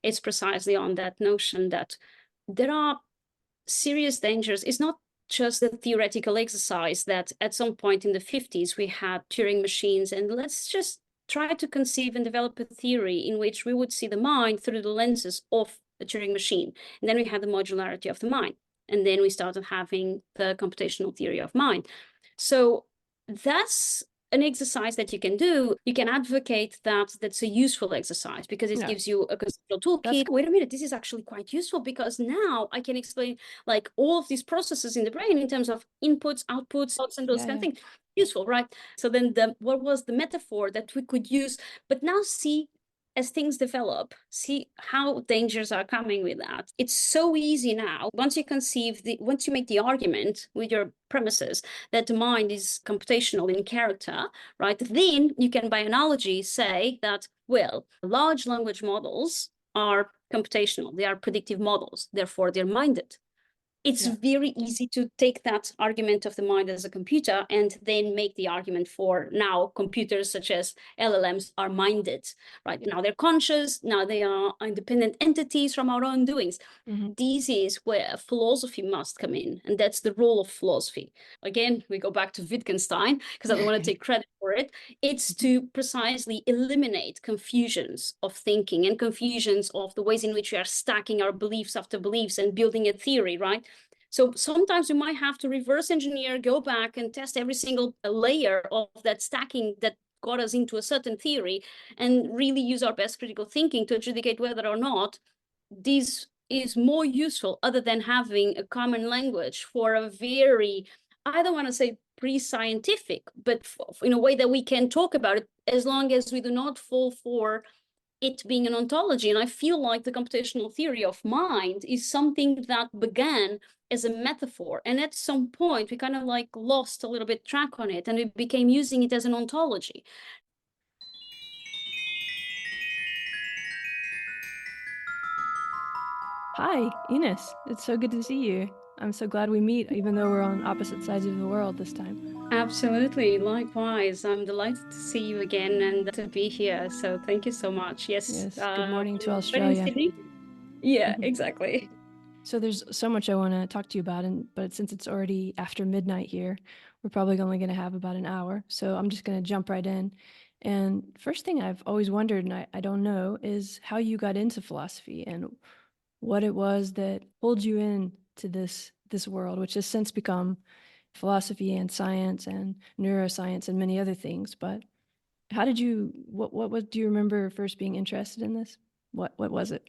it's precisely on that notion that there are serious dangers. It's not just a theoretical exercise that at some point in the 50s we had Turing machines, and let's just try to conceive and develop a theory in which we would see the mind through the lenses of a Turing machine. And then we had the modularity of the mind. And then we started having the computational theory of mind. So that's an exercise that you can do. You can advocate that that's a useful exercise because it gives you a conceptual toolkit. Wait a minute, this is actually quite useful because now I can explain like all of these processes in the brain in terms of inputs, outputs, thoughts, and those kind of things. Useful, right? So then what was the metaphor that we could use, but now see as things develop, see how dangers are coming with that. It's so easy now. Once you make the argument with your premises that the mind is computational in character, right? Then you can, by analogy, say that, well, large language models are computational. They are predictive models. Therefore, they're minded. It's very easy to take that argument of the mind as a computer and then make the argument for now computers such as LLMs are minded, right? Now they're conscious, now they are independent entities from our own doings. This is where philosophy must come in, and that's the role of philosophy. Again, we go back to Wittgenstein, because I don't want to take credit for it. It's to precisely eliminate confusions of thinking and confusions of the ways in which we are stacking our beliefs after beliefs and building a theory, right? So sometimes we might have to reverse engineer, go back and test every single layer of that stacking that got us into a certain theory and really use our best critical thinking to adjudicate whether or not this is more useful other than having a common language for a very, I don't want to say pre-scientific, but in a way that we can talk about it as long as we do not fall for it being an ontology. And I feel like the computational theory of mind is something that began as a metaphor. And at some point, we kind of like lost a little bit track on it and we became using it as an ontology. Hi, Inês. It's so good to see you. I'm so glad we meet, even though we're on opposite sides of the world this time. Absolutely. Likewise. I'm delighted to see you again and to be here. So thank you so much. Yes. Good morning to in Australia. Sydney. Yeah, exactly. So there's so much I want to talk to you about, but since it's already after midnight here, we're probably only going to have about an hour. So I'm just going to jump right in. And first thing I've always wondered, and I don't know, is how you got into philosophy and what it was that pulled you into this world, which has since become philosophy and science and neuroscience and many other things. But how did you, do you remember first being interested in this? What was it?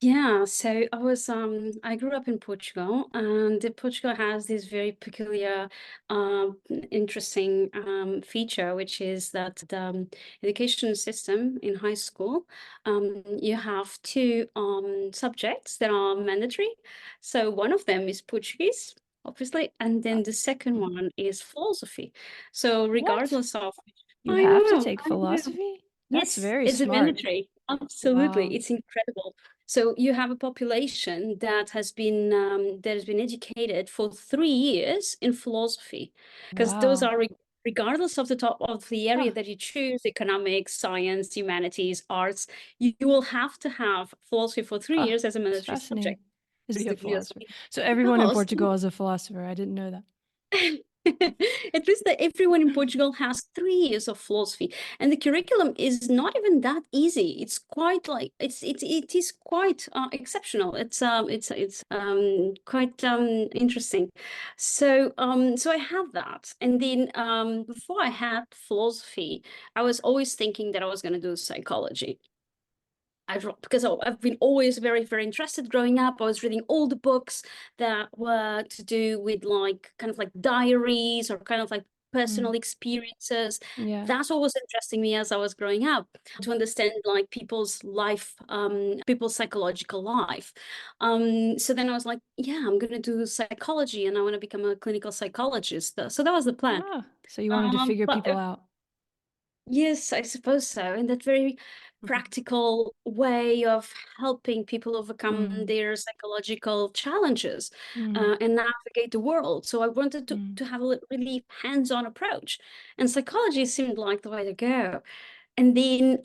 Yeah, so I grew up in Portugal, and Portugal has this very peculiar, interesting feature, which is that the education system in high school, you have two subjects that are mandatory. So one of them is Portuguese, obviously, and then the second one is philosophy. So regardless of, You I have to know, take I know. philosophy? That's Yes, very it's a smart. mandatory. Absolutely, Wow. it's incredible. So you have a population that has been educated for 3 years in philosophy, because those Wow. are regardless of the top of the area Huh. that you choose, economics, science, humanities, arts, you will have to have philosophy for 3 years as a It's mandatory fascinating. subject. Is he a philosopher? Philosophy. So everyone in Portugal is a philosopher. I didn't know that. At least that everyone in Portugal has 3 years of philosophy, and the curriculum is not even that easy. It's quite like it is quite exceptional. It's quite interesting. So so I have that, and then before I had philosophy, I was always thinking that I was going to do psychology. Because I've been always very, very interested growing up. I was reading all the books that were to do with like kind of like diaries or kind of like personal experiences. Yeah. That's what was interesting me as I was growing up, to understand like people's life, people's psychological life. So then I was like, yeah, I'm going to do psychology and I want to become a clinical psychologist. So that was the plan. Ah, so you wanted to figure But people out. yes, I suppose so. And that very practical way of helping people overcome their psychological challenges and navigate the world. So I wanted to have a really hands-on approach. And psychology seemed like the way to go. And then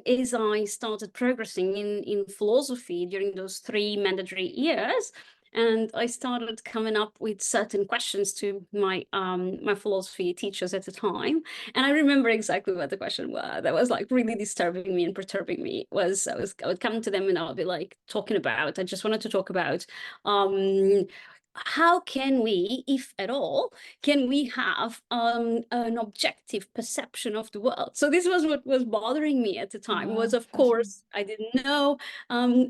as I started progressing in philosophy during those 3 mandatory years, and I started coming up with certain questions to my my philosophy teachers at the time. And I remember exactly what the question was that was like really disturbing me and perturbing me. I would come to them and I would be like I just wanted to talk about how can we, if at all, can we have an objective perception of the world? So this was what was bothering me at the time. Was, Wow, of fascinating. course, I didn't know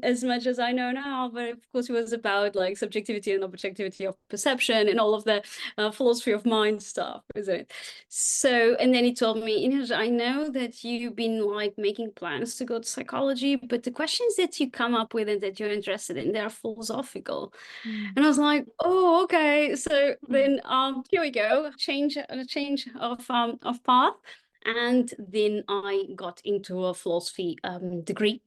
as much as I know now, but of course it was about like subjectivity and objectivity of perception and all of the philosophy of mind stuff, isn't it? So, and then he told me, Inês, I know that you've been like making plans to go to psychology, but the questions that you come up with and that you're interested in, they're philosophical. Mm. And I was like, oh, okay. So then here we go, a change of path. And then I got into a philosophy degree.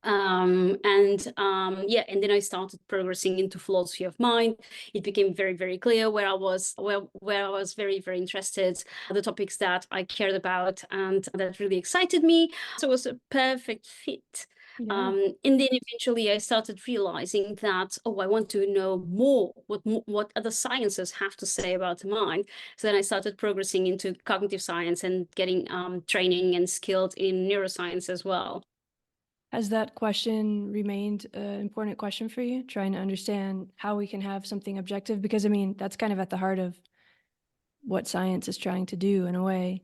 Yeah, and then I started progressing into philosophy of mind. It became very, very clear where I was where I was very, very interested, the topics that I cared about and that really excited me. So it was a perfect fit. Yeah. And then eventually I started realizing that, oh, I want to know more what other sciences have to say about the mind. So then I started progressing into cognitive science and getting training and skilled in neuroscience as well. Has that question remained an important question for you, trying to understand how we can have something objective? Because I mean, that's kind of at the heart of what science is trying to do in a way.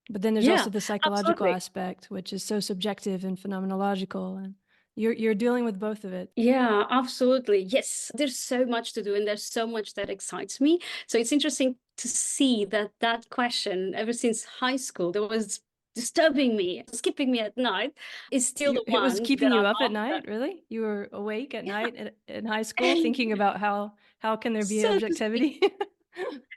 But then there's Yeah, also the psychological absolutely. aspect, which is so subjective and phenomenological, and you're dealing with both of it. Yeah, absolutely. Yes, there's so much to do and there's so much that excites me. So it's interesting to see that that question, ever since high school, that was disturbing me, skipping me at night, is still the It was one keeping that I you up at love. night, really? You were awake at Yeah. night in high school thinking about how can there be So to speak. objectivity?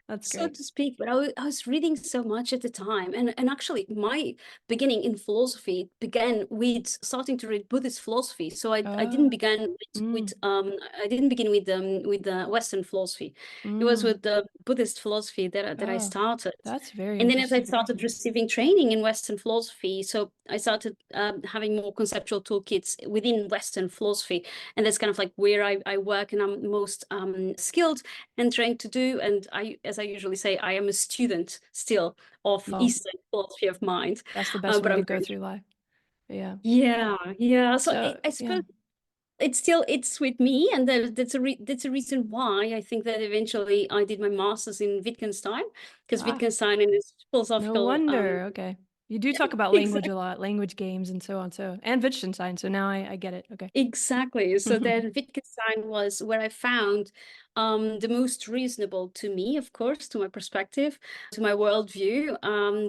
That's So great. to speak, but I was reading so much at the time, and actually my beginning in philosophy began with starting to read Buddhist philosophy. So I didn't Oh, begin mm, I didn't begin with the Western philosophy. It was mm. with the Buddhist philosophy that I Oh, started. that's very And then as I interesting. started receiving training in Western philosophy, so I started having more conceptual toolkits within Western philosophy. And that's kind of like where I work and I'm most skilled and trained to do. And as I usually say, I am a student still of Well, Eastern philosophy of mind. that's the best But way to I'm go very, through life. Yeah. yeah, yeah. So So, I yeah. suppose it's with me, and that's a reason why I think that eventually I did my master's in Wittgenstein, because Ah, Wittgenstein in his no philosophical wonder. Okay. You do talk about language a exactly. lot, language games and so on. So, and Wittgenstein. So now I get it. Okay. Exactly. So then Wittgenstein was where I found the most reasonable to me, of course, to my perspective, to my worldview,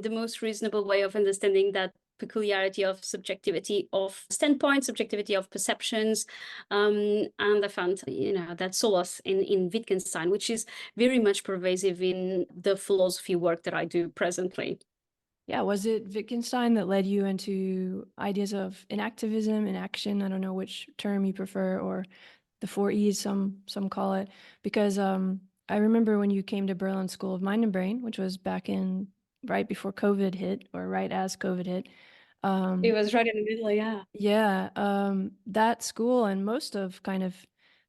the most reasonable way of understanding that peculiarity of subjectivity of standpoint, subjectivity of perceptions. And I found, that solace in Wittgenstein, which is very much pervasive in the philosophy work that I do presently. Yeah, was it Wittgenstein that led you into ideas of inactivism, inaction? I don't know which term you prefer, or the 4 E's, some call it. Because I remember when you came to Berlin School of Mind and Brain, which was back in right before COVID hit, or right as COVID hit. It Um, was right in the middle, yeah. yeah, that school and most of kind of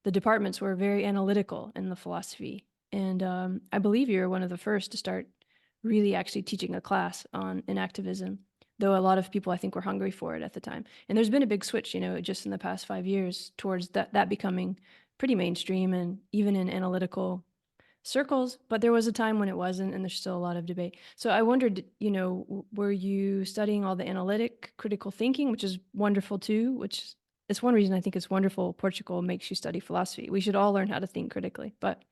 the departments were very analytical in the philosophy. And I believe you're one of the first to start really actually teaching a class on inactivism, though a lot of people I think were hungry for it at the time. And there's been a big switch, just in the past 5 years towards that becoming pretty mainstream and even in analytical circles, but there was a time when it wasn't, and there's still a lot of debate. So I wondered, were you studying all the analytic critical thinking, which is wonderful too, which is one reason I think it's wonderful Portugal makes you study philosophy. We should all learn how to think critically. But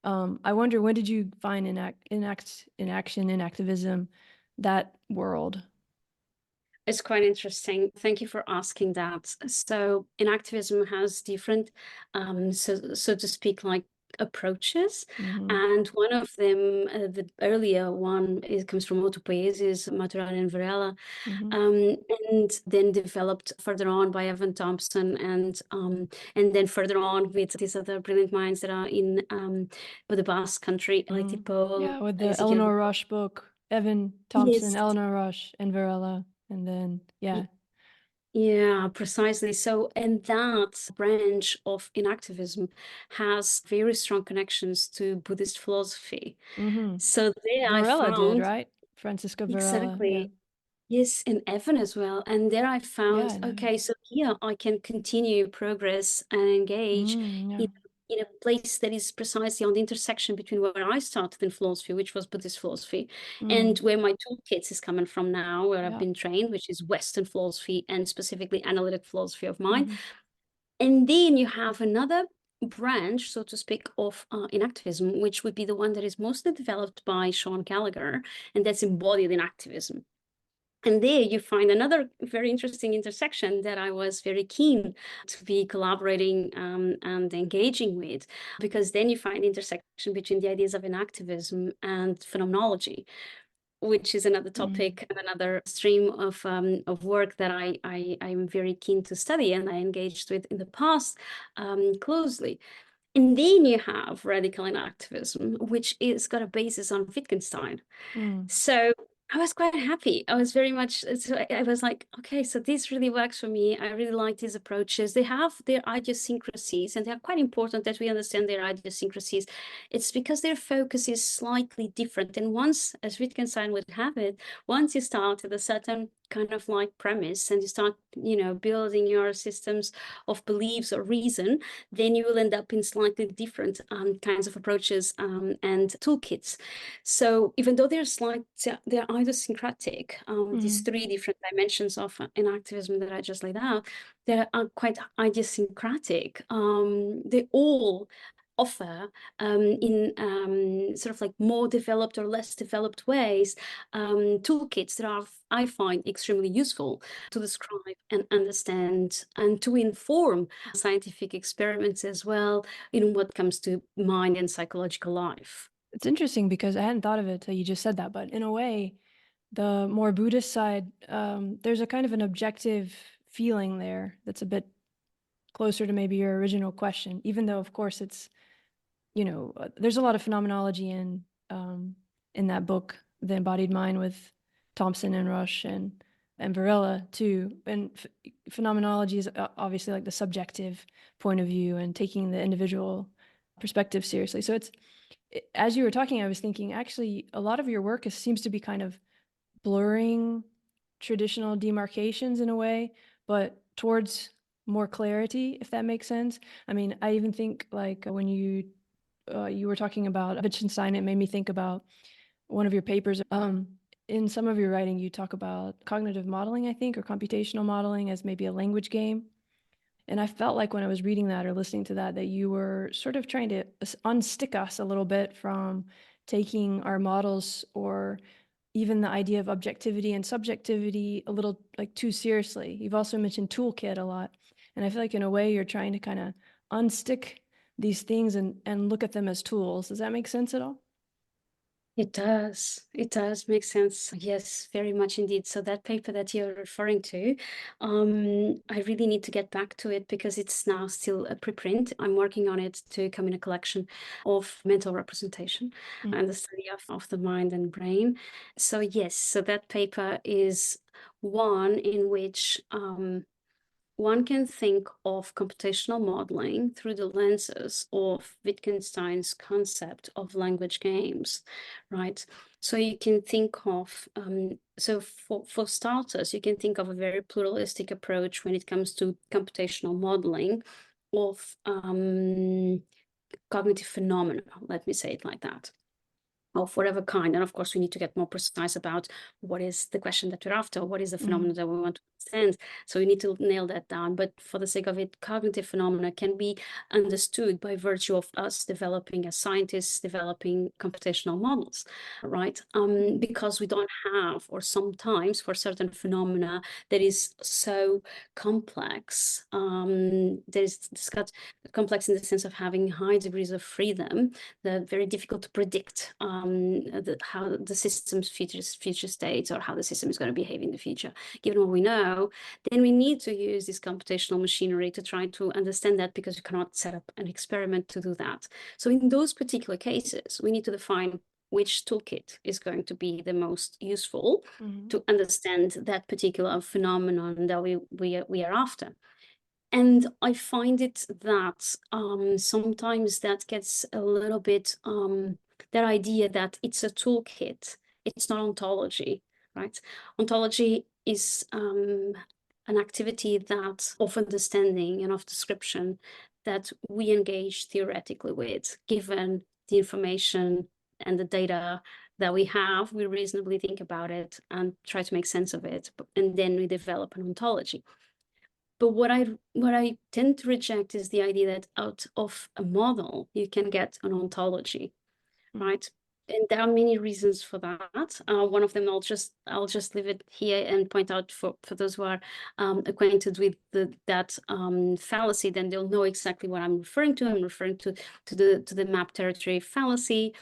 I wonder, when did you find inaction, inactivism, that world? It's quite interesting. Thank you for asking that. So, inactivism has different, so to speak, like approaches, Mm-hmm. and one of them, the earlier one, comes from Autopoiesis, Maturana and Varela, Mm-hmm. um, and then developed further on by Evan Thompson, and then further on with these other brilliant minds that are in the Basque country, like Mm. Tipol, Yeah, with the Ezequiel. Eleanor Roche book, Evan Thompson, Yes. Eleanor Roche, and Varela, and then Yeah, precisely. So, and that branch of inactivism has very strong connections to Buddhist philosophy. Mm-hmm. So there I Varela did, found right? Francisco Varela, yeah. exactly. Yes, and Evan as well. And there I Yeah, found, and Evan. okay, so here I can continue progress and engage Yeah. in a place that is precisely on the intersection between where I started in philosophy, which was Buddhist philosophy, and where my toolkits is coming from now, where I've Yeah. been trained, which is Western philosophy and specifically analytic philosophy of mind. Mm-hmm. And then you have another branch, so to speak, of inactivism, which would be the one that is mostly developed by Sean Gallagher, and that's embodied in activism. And there you find another very interesting intersection that I was very keen to be collaborating and engaging with, because then you find intersection between the ideas of inactivism and phenomenology, which is another topic and another stream of work that I'm very keen to study and I engaged with in the past closely. And then you have radical inactivism, which is got a basis on Wittgenstein. So I was quite happy. I was very much, so I was like, okay, so this really works for me. I really like these approaches. They have their idiosyncrasies, and they're quite important that we understand their idiosyncrasies. It's because their focus is slightly different. And once, as Wittgenstein would have it, once you start with a certain kind of like premise and you start, building your systems of beliefs or reason, then you will end up in slightly different kinds of approaches and toolkits. So even though they're idiosyncratic, these three different dimensions of inactivism that I just laid out, they are quite idiosyncratic. They all offer in sort of like more developed or less developed ways toolkits that are, I find, extremely useful to describe and understand and to inform scientific experiments as well in what comes to mind and psychological life. It's interesting because I hadn't thought of it till you just said that, but in a way, the more Buddhist side, there's a kind of an objective feeling there that's a bit closer to maybe your original question, even though, of course, it's, there's a lot of phenomenology in that book, The Embodied Mind, with Thompson and Rush and Varela too. And phenomenology is obviously like the subjective point of view and taking the individual perspective seriously. So as you were talking, I was thinking actually a lot of your work seems to be kind of blurring traditional demarcations in a way, but towards more clarity, if that makes sense. I mean, I even think like when you were talking about Wittgenstein, it made me think about one of your papers. In some of your writing, you talk about cognitive modeling, I think, or computational modeling as maybe a language game. And I felt like when I was reading that or listening to that you were sort of trying to unstick us a little bit from taking our models or even the idea of objectivity and subjectivity a little like too seriously. You've also mentioned toolkit a lot. And I feel like in a way you're trying to kind of unstick these things and look at them as tools. Does that make sense at all? It does. It does make sense. Yes, very much indeed. So that paper that you're referring to, I really need to get back to it because it's now still a preprint. I'm working on it to come in a collection of mental representation and the study of the mind and brain. So yes, so that paper is one in which one can think of computational modeling through the lenses of Wittgenstein's concept of language games, right? So you can think of, so for starters, you can think of a very pluralistic approach when it comes to computational modeling of cognitive phenomena, let me say it like that, of whatever kind. And of course, we need to get more precise about what is the question that we're after, what is the phenomena that we want to understand. So we need to nail that down. But for the sake of it, cognitive phenomena can be understood by virtue of us developing, as scientists, developing computational models, right? Because we don't have, or sometimes for certain phenomena that is so complex, it's got complex in the sense of having high degrees of freedom, that very difficult to predict how the system's future states or how the system is going to behave in the future. Given what we know, then we need to use this computational machinery to try to understand that, because you cannot set up an experiment to do that. So in those particular cases, we need to define which toolkit is going to be the most useful Mhm. to understand that particular phenomenon that we are after. And I find it that sometimes that gets a little bit, that idea that it's a toolkit, it's not ontology, right? Ontology is an activity that of understanding and of description that we engage theoretically with, given the information and the data that we have. We reasonably think about it and try to make sense of it, and then we develop an ontology. But what I tend to reject is the idea that out of a model you can get an ontology, right? And there are many reasons for that. One of them, I'll just leave it here and point out for those who are acquainted with that fallacy, then they'll know exactly what I'm referring to. I'm referring to the map territory fallacy.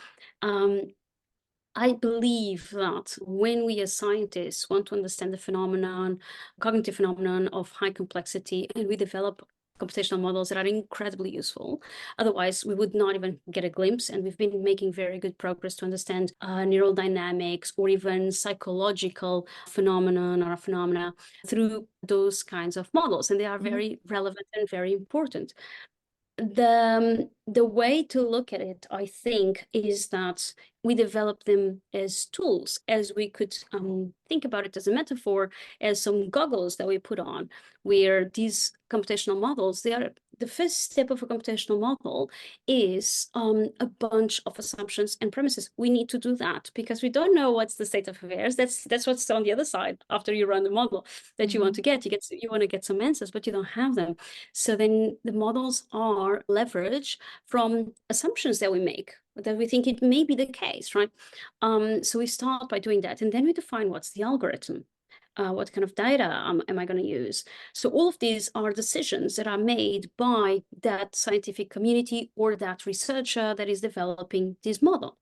I believe that when we as scientists want to understand the phenomenon, cognitive phenomenon of high complexity, and we develop computational models that are incredibly useful. Otherwise, we would not even get a glimpse. And we've been making very good progress to understand neural dynamics or even psychological phenomenon or phenomena through those kinds of models. And they are very relevant and very important. The way to look at it, I think, is that we develop them as tools, as we could think about it as a metaphor, as some goggles that we put on, where these computational models, they are the first step of a computational model is a bunch of assumptions and premises. We need to do that because we don't know what's the state of affairs. That's what's on the other side after you run the model that you want to get. You want to get some answers, but you don't have them. So then the models are leverage from assumptions that we make, that we think it may be the case, right? So we start by doing that, and then we define what's the algorithm. What kind of data am I going to use? So all of these are decisions that are made by that scientific community or that researcher that is developing this model.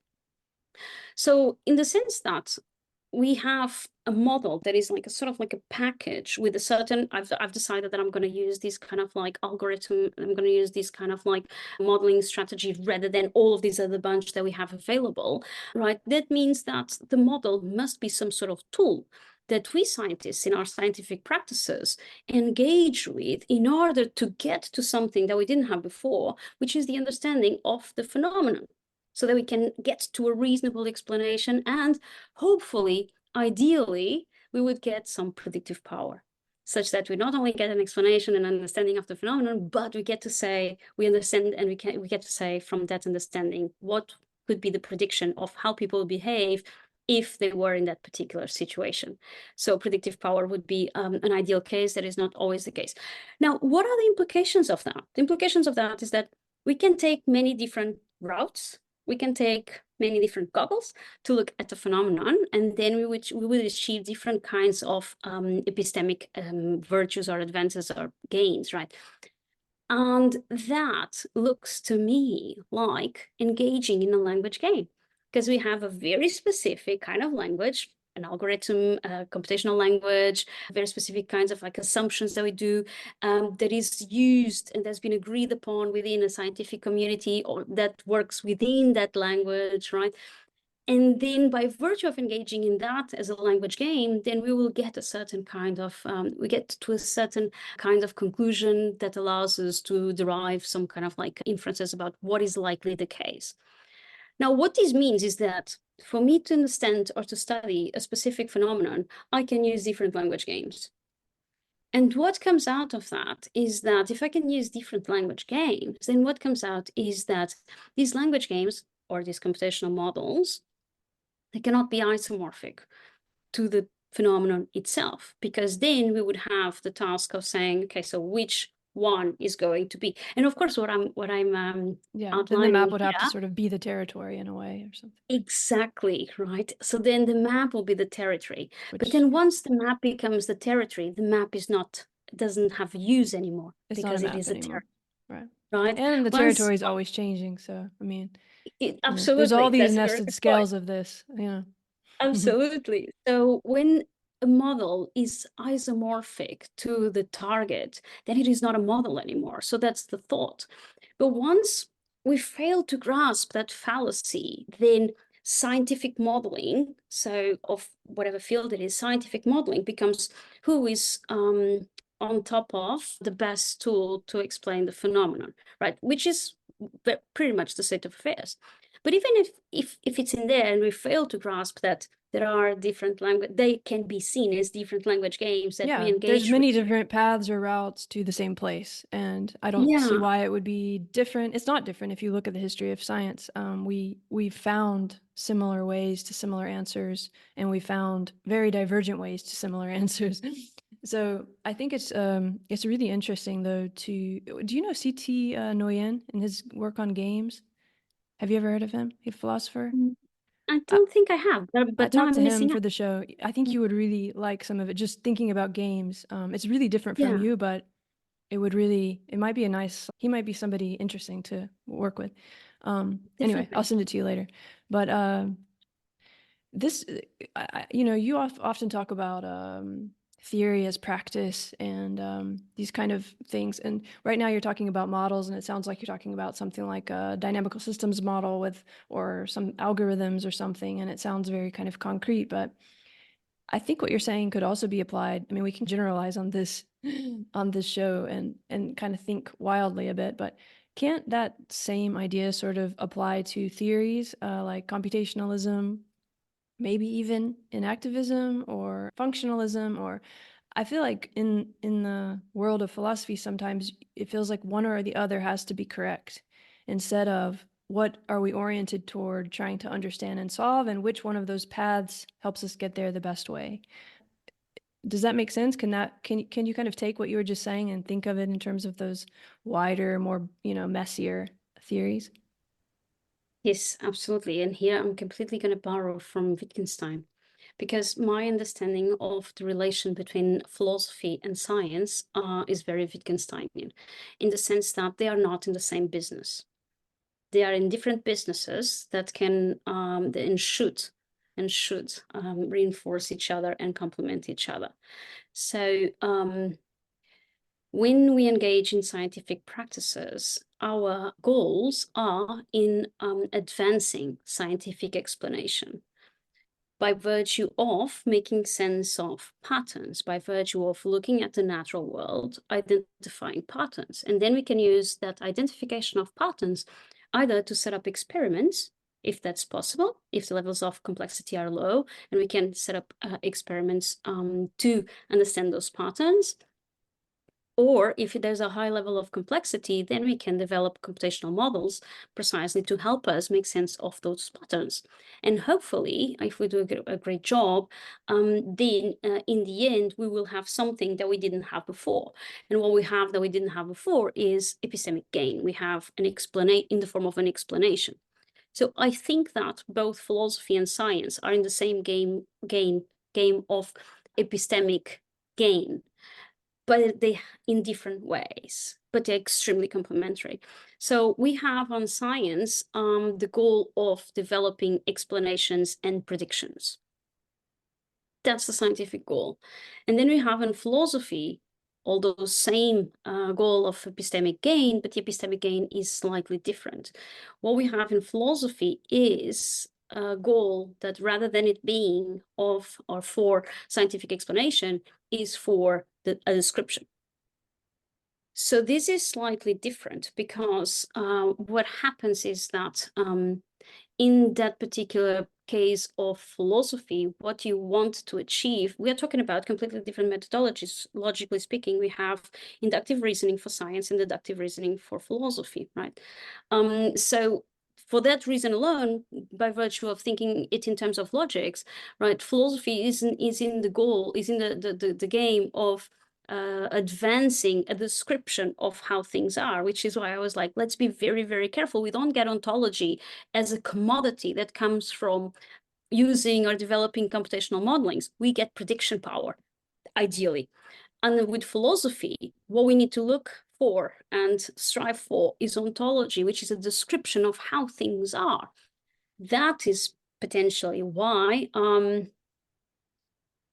So in the sense that we have a model that is like a sort of like a package with a certain, I've decided that I'm going to use this kind of like algorithm, I'm going to use this kind of like modeling strategy rather than all of these other bunch that we have available, right? That means that the model must be some sort of tool that we scientists in our scientific practices engage with in order to get to something that we didn't have before, which is the understanding of the phenomenon, so that we can get to a reasonable explanation, and hopefully, ideally, we would get some predictive power, such that we not only get an explanation and understanding of the phenomenon, but we get to say, we understand, and we get to say from that understanding what could be the prediction of how people behave if they were in that particular situation. So predictive power would be an ideal case. That is not always the case. Now, what are the implications of that? The implications of that is that we can take many different routes. We can take many different goggles to look at the phenomenon, and then we would achieve different kinds of epistemic virtues or advances or gains, right? And that looks to me like engaging in a language game, because we have a very specific kind of language, an algorithm, computational language, very specific kinds of like assumptions that we do, that is used and has been agreed upon within a scientific community or that works within that language, right? And then by virtue of engaging in that as a language game, then we will get a certain kind of, we get to a certain kind of conclusion that allows us to derive some kind of like inferences about what is likely the case. Now, what this means is that for me to understand or to study a specific phenomenon, I can use different language games. And what comes out of that is that if I can use different language games, then what comes out is that these language games or these computational models, they cannot be isomorphic to the phenomenon itself, because then we would have the task of saying, okay, so which one is going to be? And of course, what I'm outlining, then the map would have to sort of be the territory in a way or something. Exactly, right? So then the map will be the territory. But then once the map becomes the territory, the map doesn't have use anymore, because it is a territory. Right. And the territory is always changing. So, I mean, absolutely. There's all these nested scales of this. Yeah. Absolutely. So when a model is isomorphic to the target, then it is not a model anymore. So that's the thought. But once we fail to grasp that fallacy, then scientific modeling, so of whatever field it is, scientific modeling becomes who is on top of the best tool to explain the phenomenon, right? Which is pretty much the state of affairs. But even if it's in there and we fail to grasp that there are different language, they can be seen as different language games that we engage there's many with. different paths or routes to the same place, and I don't see why it would be different. It's not different if you look at the history of science. We found similar ways to similar answers, and we found very divergent ways to similar answers. So I think it's really interesting though to. Do you know C.T. Nguyen and his work on games? Have you ever heard of him? He's a philosopher. I don't think I have, I but now talked to I'm him missing for out. the show. I think you would really like some of it. Just thinking about games, it's really different from Yeah, you, but it might be he might be somebody interesting to work with. Anyway, I'll definitely. send it to you later. But this, you often talk about theory as practice and these kind of things. And right now you're talking about models, and it sounds like you're talking about something like a dynamical systems model or some algorithms or something. And it sounds very kind of concrete, but I think what you're saying could also be applied. I mean, we can generalize on this show and kind of think wildly a bit, but can't that same idea sort of apply to theories like computationalism, maybe even inactivism or functionalism? Or I feel like in the world of philosophy, sometimes it feels like one or the other has to be correct instead of what are we oriented toward trying to understand and solve, and which one of those paths helps us get there the best way. Does that make sense? Can you kind of take what you were just saying and think of it in terms of those wider, more, messier theories? Yes, absolutely. And here I'm completely going to borrow from Wittgenstein, because my understanding of the relation between philosophy and science is very Wittgensteinian, in the sense that they are not in the same business. They are in different businesses that can and should reinforce each other and complement each other. So when we engage in scientific practices, our goals are in advancing scientific explanation by virtue of making sense of patterns, by virtue of looking at the natural world, identifying patterns. And then we can use that identification of patterns either to set up experiments, if that's possible, if the levels of complexity are low, and we can set up experiments to understand those patterns. Or if there's a high level of complexity, then we can develop computational models precisely to help us make sense of those patterns. And hopefully, if we do a great job, then in the end, we will have something that we didn't have before. And what we have that we didn't have before is epistemic gain. We have an explanation in the form of an explanation. So I think that both philosophy and science are in the same game of epistemic gain, but they in different ways, but they're extremely complementary. So we have on science the goal of developing explanations and predictions. That's the scientific goal. And then we have in philosophy, although same goal of epistemic gain, but the epistemic gain is slightly different. What we have in philosophy is a goal that, rather than it being of or for scientific explanation, is for a description. So this is slightly different, because what happens is that in that particular case of philosophy, what you want to achieve, we are talking about completely different methodologies. Logically speaking, we have inductive reasoning for science and deductive reasoning for philosophy, right? So for that reason alone, by virtue of thinking it in terms of logics, right, philosophy is in the game of advancing a description of how things are, which is why I was like, let's be very, very careful. We don't get ontology as a commodity that comes from using or developing computational modelings. We get prediction power, ideally. And with philosophy, what we need to look for and strive for is ontology, which is a description of how things are. That is potentially why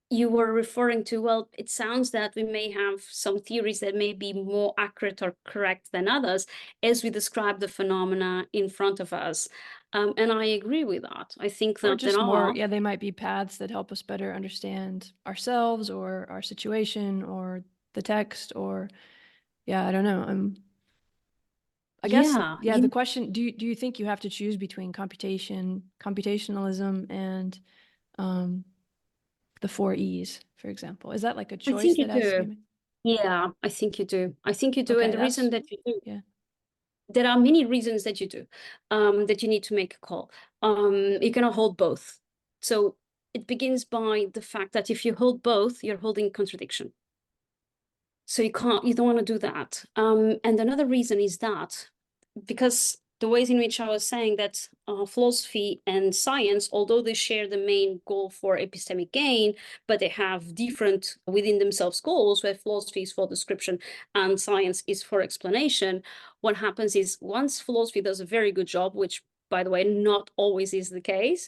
you were referring to, well, it sounds that we may have some theories that may be more accurate or correct than others as we describe the phenomena in front of us. And I agree with that. I think Or that just there more, are. yeah, they might be paths that help us better understand ourselves or our situation or the text or, yeah, I don't know. I guess, Yeah, yeah, the question, do you think you have to choose between computationalism and the 4 E's, for example? Is that like a I choice think you that has to be do. made? Yeah, I think you do. I think you do. And Okay, the reason that's, that you do, yeah. there are many reasons that you do, that you need to make a call. You cannot hold both. So it begins by the fact that if you hold both, you're holding contradiction. So you don't want to do that. And another reason is that because the ways in which I was saying that philosophy and science, although they share the main goal for epistemic gain, but they have different within themselves goals, where philosophy is for description and science is for explanation. What happens is once philosophy does a very good job, which by the way, not always is the case.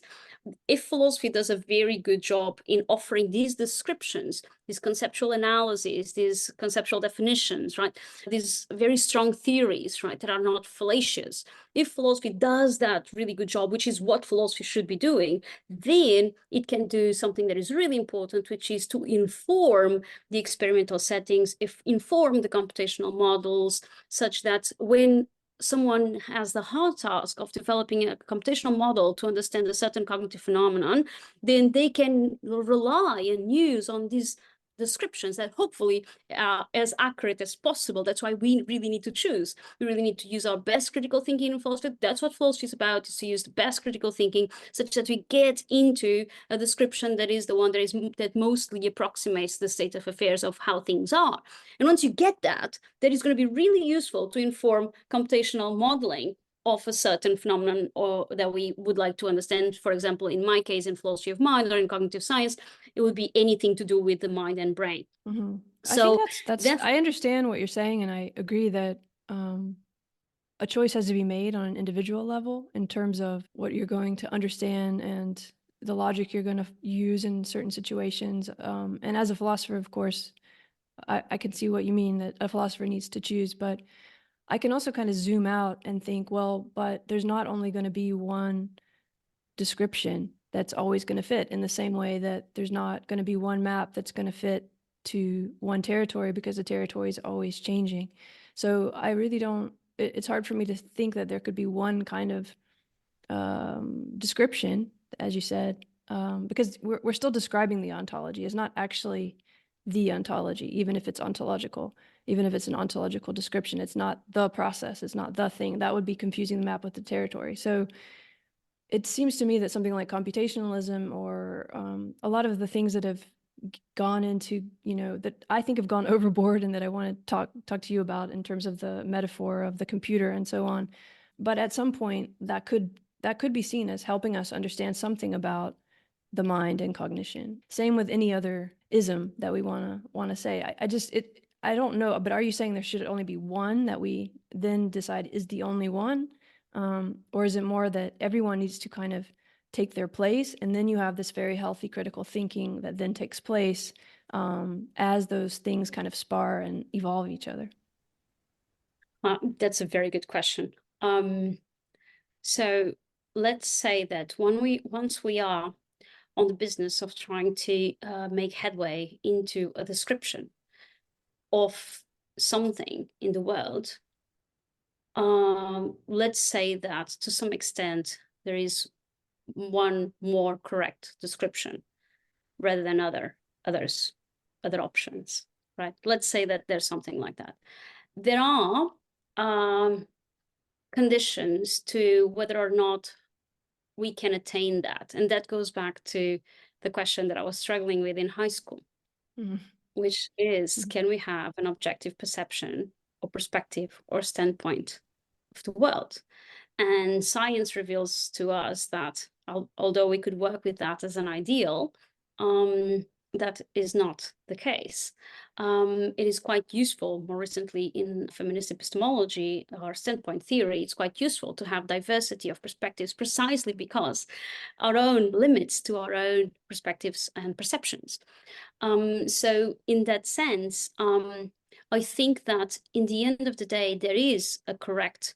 If philosophy does a very good job in offering these descriptions, these conceptual analyses, these conceptual definitions, right? These very strong theories, right, that are not fallacious. If philosophy does that really good job, which is what philosophy should be doing, then it can do something that is really important, which is to inform the experimental settings, inform the computational models, such that when someone has the hard task of developing a computational model to understand a certain cognitive phenomenon, then they can rely and use on these descriptions that hopefully are as accurate as possible. That's why we really need to choose. We really need to use our best critical thinking in philosophy. That's what philosophy is about, is to use the best critical thinking such that we get into a description that is the one that mostly approximates the state of affairs of how things are. And once you get that, that is going to be really useful to inform computational modeling of a certain phenomenon or that we would like to understand. For example, in my case, in philosophy of mind or in cognitive science, it would be anything to do with the mind and brain. Mm-hmm. I think So I understand what you're saying, and I agree that a choice has to be made on an individual level in terms of what you're going to understand and the logic you're going to use in certain situations. And as a philosopher, of course, I can see what you mean, that a philosopher needs to choose, but I can also kind of zoom out and think, well, but there's not only going to be one description that's always going to fit, in the same way that there's not going to be one map that's going to fit to one territory, because the territory is always changing. So I really don't, it's hard for me to think that there could be one kind of description, as you said, because we're still describing the ontology. It's not actually the ontology, even if it's ontological, even if it's an ontological description. It's not the process, it's not the thing. That would be confusing the map with the territory. So it seems to me that something like computationalism or a lot of the things that have gone into, that I think have gone overboard and that I want to talk to you about in terms of the metaphor of the computer and so on. But at some point that could be seen as helping us understand something about the mind and cognition. Same with any other ism that we want to say. I don't know, but are you saying there should only be one that we then decide is the only one? Or is it more that everyone needs to kind of take their place, and then you have this very healthy critical thinking that then takes place as those things kind of spar and evolve each other? That's a very good question. So let's say that once we are on the business of trying to make headway into a description of something in the world, let's say that to some extent there is one more correct description rather than other options, right? Let's say that there's something like that. There are conditions to whether or not we can attain that. And that goes back to the question that I was struggling with in high school, which is, can we have an objective perception or perspective or standpoint of the world? And science reveals to us that although we could work with that as an ideal, that is not the case. It is quite useful, more recently in feminist epistemology or standpoint theory, it's quite useful to have diversity of perspectives precisely because our own limits to our own perspectives and perceptions. So in that sense, I think that in the end of the day, there is a correct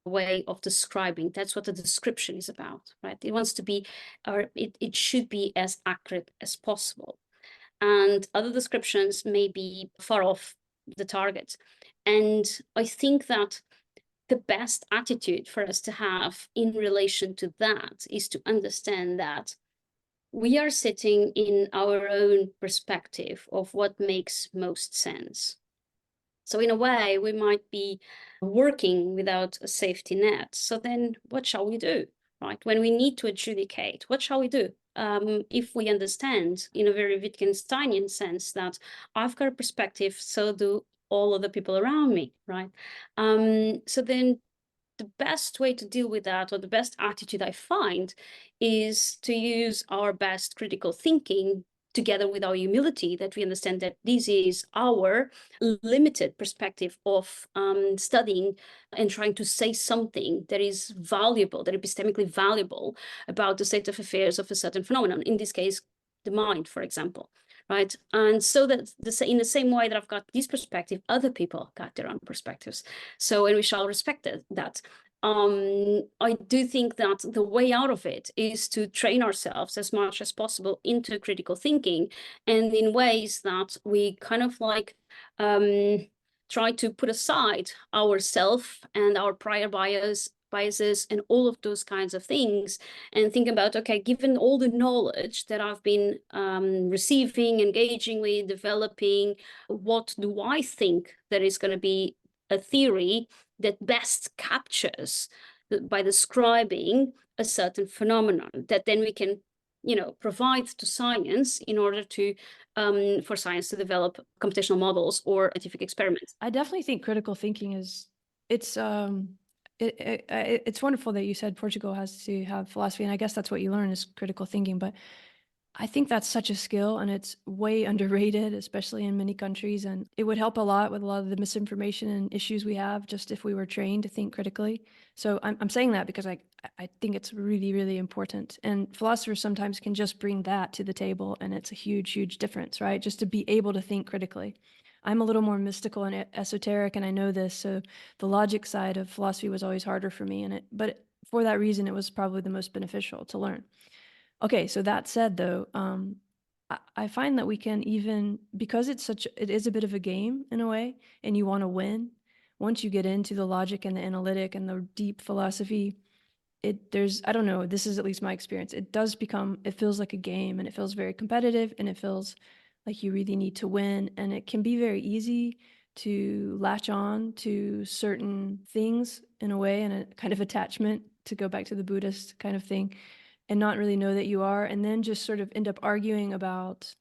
way of describing. That's what the description is about, right? It wants to be, or it should be as accurate as possible. And other descriptions may be far off the target. And I think that the best attitude for us to have in relation to that is to understand that we are sitting in our own perspective of what makes most sense. So in a way, we might be working without a safety net. So then what shall we do, right? When we need to adjudicate, what shall we do? If we understand in a very Wittgensteinian sense that I've got a perspective, so do all of the people around me, right? So then the best way to deal with that, or the best attitude I find, is to use our best critical thinking together with our humility, that we understand that this is our limited perspective of studying and trying to say something that is valuable, that epistemically valuable about the state of affairs of a certain phenomenon, in this case, the mind, for example. Right. And so that in the same way that I've got this perspective, other people got their own perspectives. So, and we shall respect that. I do think that the way out of it is to train ourselves as much as possible into critical thinking, and in ways that we kind of like try to put aside ourself and our prior biases and all of those kinds of things, and think about, okay, given all the knowledge that I've been receiving, engaging with, developing, what do I think that is going to be a theory that best captures by describing a certain phenomenon that then we can, provide to science in order to for science to develop computational models or scientific experiments. I definitely think critical thinking it's wonderful that you said Portugal has to have philosophy, and I guess that's what you learn is critical thinking, but I think that's such a skill and it's way underrated, especially in many countries. And it would help a lot with a lot of the misinformation and issues we have just if we were trained to think critically. So I'm saying that because I think it's really, really important. And philosophers sometimes can just bring that to the table, and it's a huge, huge difference, right? Just to be able to think critically. I'm a little more mystical and esoteric, and I know this. So the logic side of philosophy was always harder for me, but for that reason, it was probably the most beneficial to learn. Okay, so that said, though, I find that we can even, because it is a bit of a game in a way, and you want to win. Once you get into the logic and the analytic and the deep philosophy, I don't know, this is at least my experience. It feels like a game, and it feels very competitive, and it feels like you really need to win. And it can be very easy to latch on to certain things in a way, and a kind of attachment, to go back to the Buddhist kind of thing, and not really know that you are, and then just sort of end up arguing about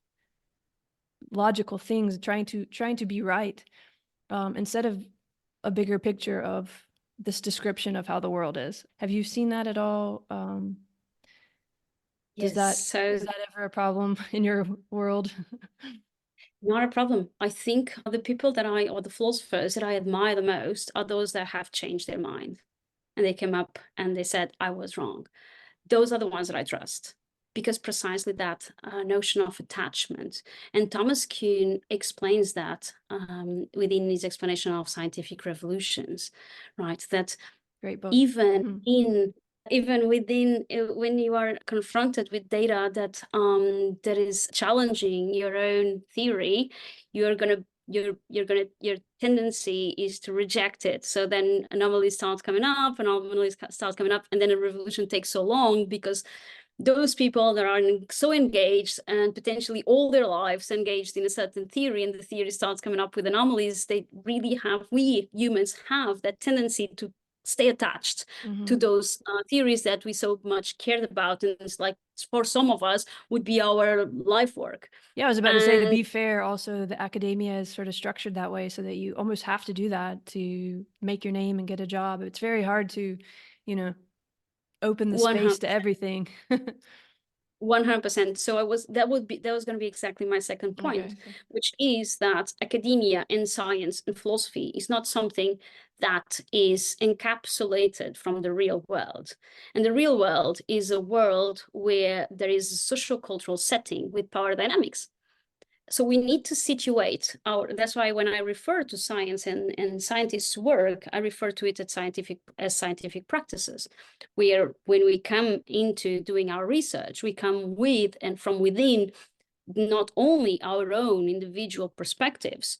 logical things, trying to be right, instead of a bigger picture of this description of how the world is. Have you seen that at all? Is that ever a problem in your world? Not a problem. I think the people or the philosophers that I admire the most are those that have changed their mind, and they came up and they said, I was wrong. Those are the ones that I trust, because precisely that notion of attachment. And Thomas Kuhn explains that within his explanation of scientific revolutions, right? That great book. Even within, when you are confronted with data that is challenging your own theory, your tendency is to reject it. So then anomalies start coming up, and then a revolution takes so long because those people that are so engaged and potentially all their lives engaged in a certain theory, and the theory starts coming up with anomalies, we humans have that tendency to stay attached to those theories that we so much cared about, and it's like, for some of us, would be our life work. Yeah, I was about to say, to be fair, also the academia is sort of structured that way so that you almost have to do that to make your name and get a job. It's very hard to, open the space to everything. 100%. So that was going to be exactly my second point, which is that academia and science and philosophy is not something that is encapsulated from the real world. And the real world is a world where there is a social cultural setting with power dynamics. So we need to situate that's why when I refer to science and scientists' work, I refer to it as scientific practices. When we come into doing our research, we come with and from within not only our own individual perspectives,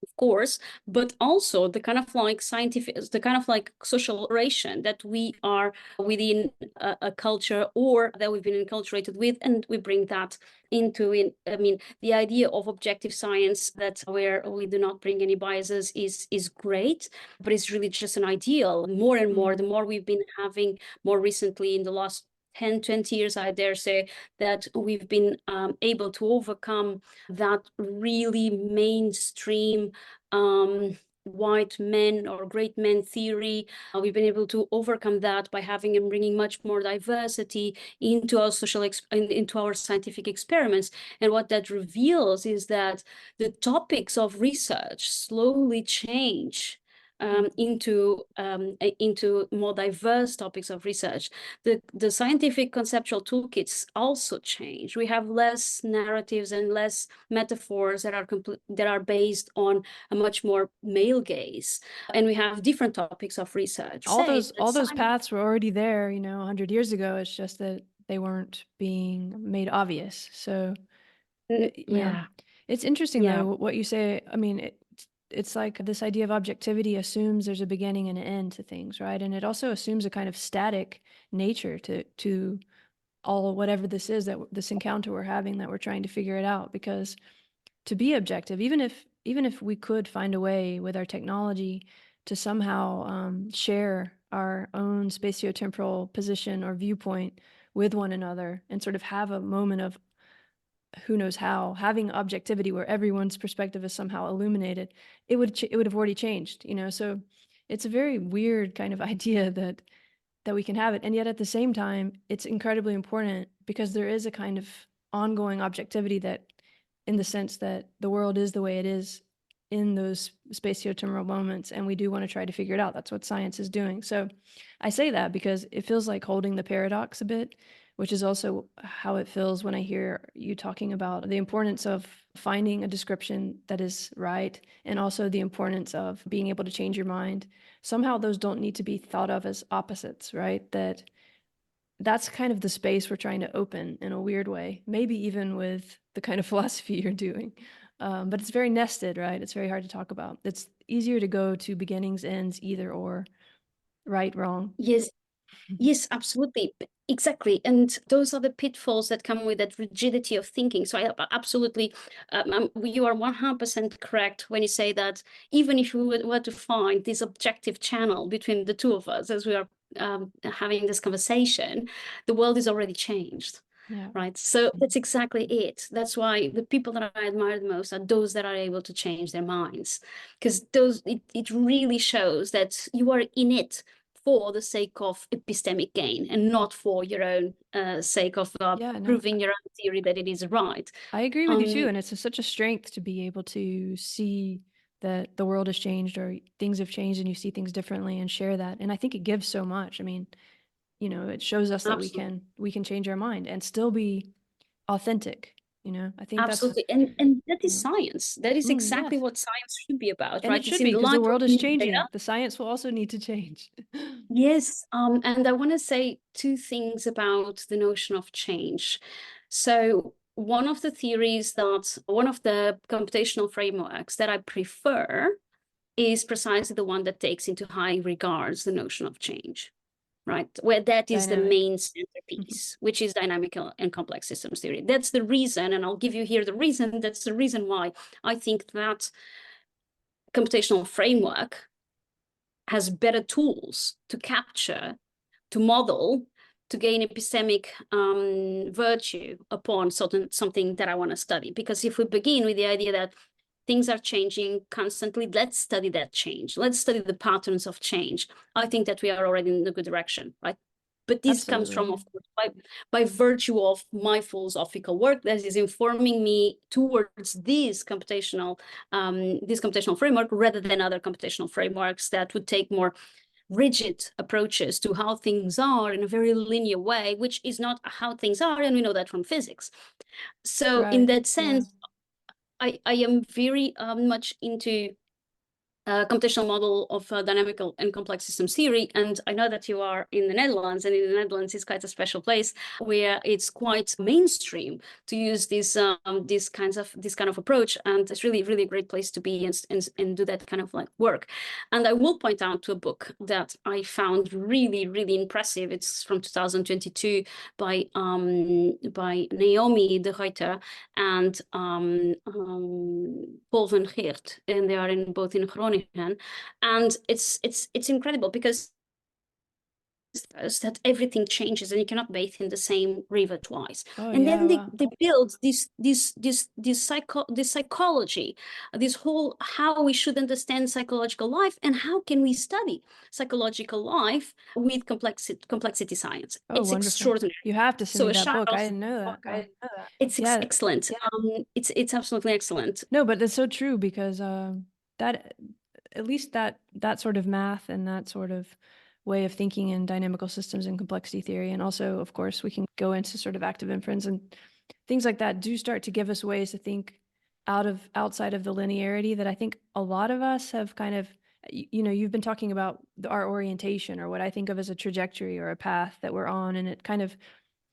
of course, but also the kind of like the kind of like social operation that we are within a culture or that we've been enculturated with, and we bring that into it. I mean, the idea of objective science that where we do not bring any biases is great, but it's really just an ideal. More and more, the more we've been having more recently in the last 10, 20 years, I dare say, that we've been able to overcome that really mainstream white men or great men theory. We've been able to overcome that by having and bringing much more diversity into our into our scientific experiments. And what that reveals is that the topics of research slowly change into more diverse topics of research. The scientific conceptual toolkits also change. We have less narratives and less metaphors that are based on a much more male gaze, and we have different topics of research. All those paths were already there, 100 years ago. It's just that they weren't being made obvious. So yeah, it's interesting yeah. though what you say. I mean, it's like this idea of objectivity assumes there's a beginning and an end to things, right? And it also assumes a kind of static nature to all whatever this is, that this encounter we're having, that we're trying to figure it out. Because to be objective, even if we could find a way with our technology to somehow share our own spatiotemporal position or viewpoint with one another and sort of have a moment of who knows how, having objectivity where everyone's perspective is somehow illuminated, it would have already changed, So it's a very weird kind of idea that we can have it. And yet at the same time, it's incredibly important because there is a kind of ongoing objectivity that, in the sense that the world is the way it is in those spatiotemporal moments, and we do want to try to figure it out. That's what science is doing. So I say that because it feels like holding the paradox a bit, which is also how it feels when I hear you talking about the importance of finding a description that is right, and also the importance of being able to change your mind. Somehow those don't need to be thought of as opposites, right? That's kind of the space we're trying to open in a weird way, maybe even with the kind of philosophy you're doing. But it's very nested, right? It's very hard to talk about. It's easier to go to beginnings, ends, either or, right, wrong. Yes, absolutely. Exactly. And those are the pitfalls that come with that rigidity of thinking. So I absolutely, you are 100% correct when you say that even if we were to find this objective channel between the two of us as we are having this conversation, the world is already changed. Yeah. Right. So that's exactly it. That's why the people that I admire the most are those that are able to change their minds, because it really shows that you are in it for the sake of epistemic gain and not for your own sake of proving your own theory that it is right. I agree with you too. And it's such a strength to be able to see that the world has changed or things have changed and you see things differently and share that. And I think it gives so much. I mean, it shows us that we can change our mind and still be authentic. I think absolutely. And that is science. That is exactly what science should be about, and right? it should be, because the world is changing. The science will also need to change. Yes. And I want to say two things about the notion of change. So one of the computational frameworks that I prefer is precisely the one that takes into high regards the notion of change, right? Where that is the main centerpiece, which is dynamical and complex systems theory. That's the reason, and I'll give you here the reason, that's the reason why I think that computational framework has better tools to capture, to model, to gain epistemic virtue upon something that I want to study. Because if we begin with the idea that things are changing constantly, let's study that change. Let's study the patterns of change. I think that we are already in a good direction, right? But this comes from, of course, by virtue of my philosophical work that is informing me towards this computational framework rather than other computational frameworks that would take more rigid approaches to how things are in a very linear way, which is not how things are, and we know that from physics. So in that sense, I am very much into computational model of dynamical and complex systems theory. And I know that you are in the Netherlands, and in the Netherlands is quite a special place where it's quite mainstream to use this kind of approach. And it's really, really a great place to be and do that kind of like work. And I will point out to a book that I found really, really impressive. It's from 2022 by Naomi de Ruyter and Paul van Geert, and they are both in Groningen. And it's incredible because that everything changes and you cannot bathe in the same river twice. And then they build this psychology, this whole how we should understand psychological life and how can we study psychological life with complexity science. It's wonderful. Extraordinary. You have to send me that book. I didn't know that. It's excellent. It's absolutely excellent. No, but that's so true, because that, at least that sort of math and that sort of way of thinking in dynamical systems and complexity theory, and also, of course, we can go into sort of active inference and things like that, do start to give us ways to think outside of the linearity that I think a lot of us have kind of, you've been talking about our orientation, or what I think of as a trajectory or a path that we're on, and it kind of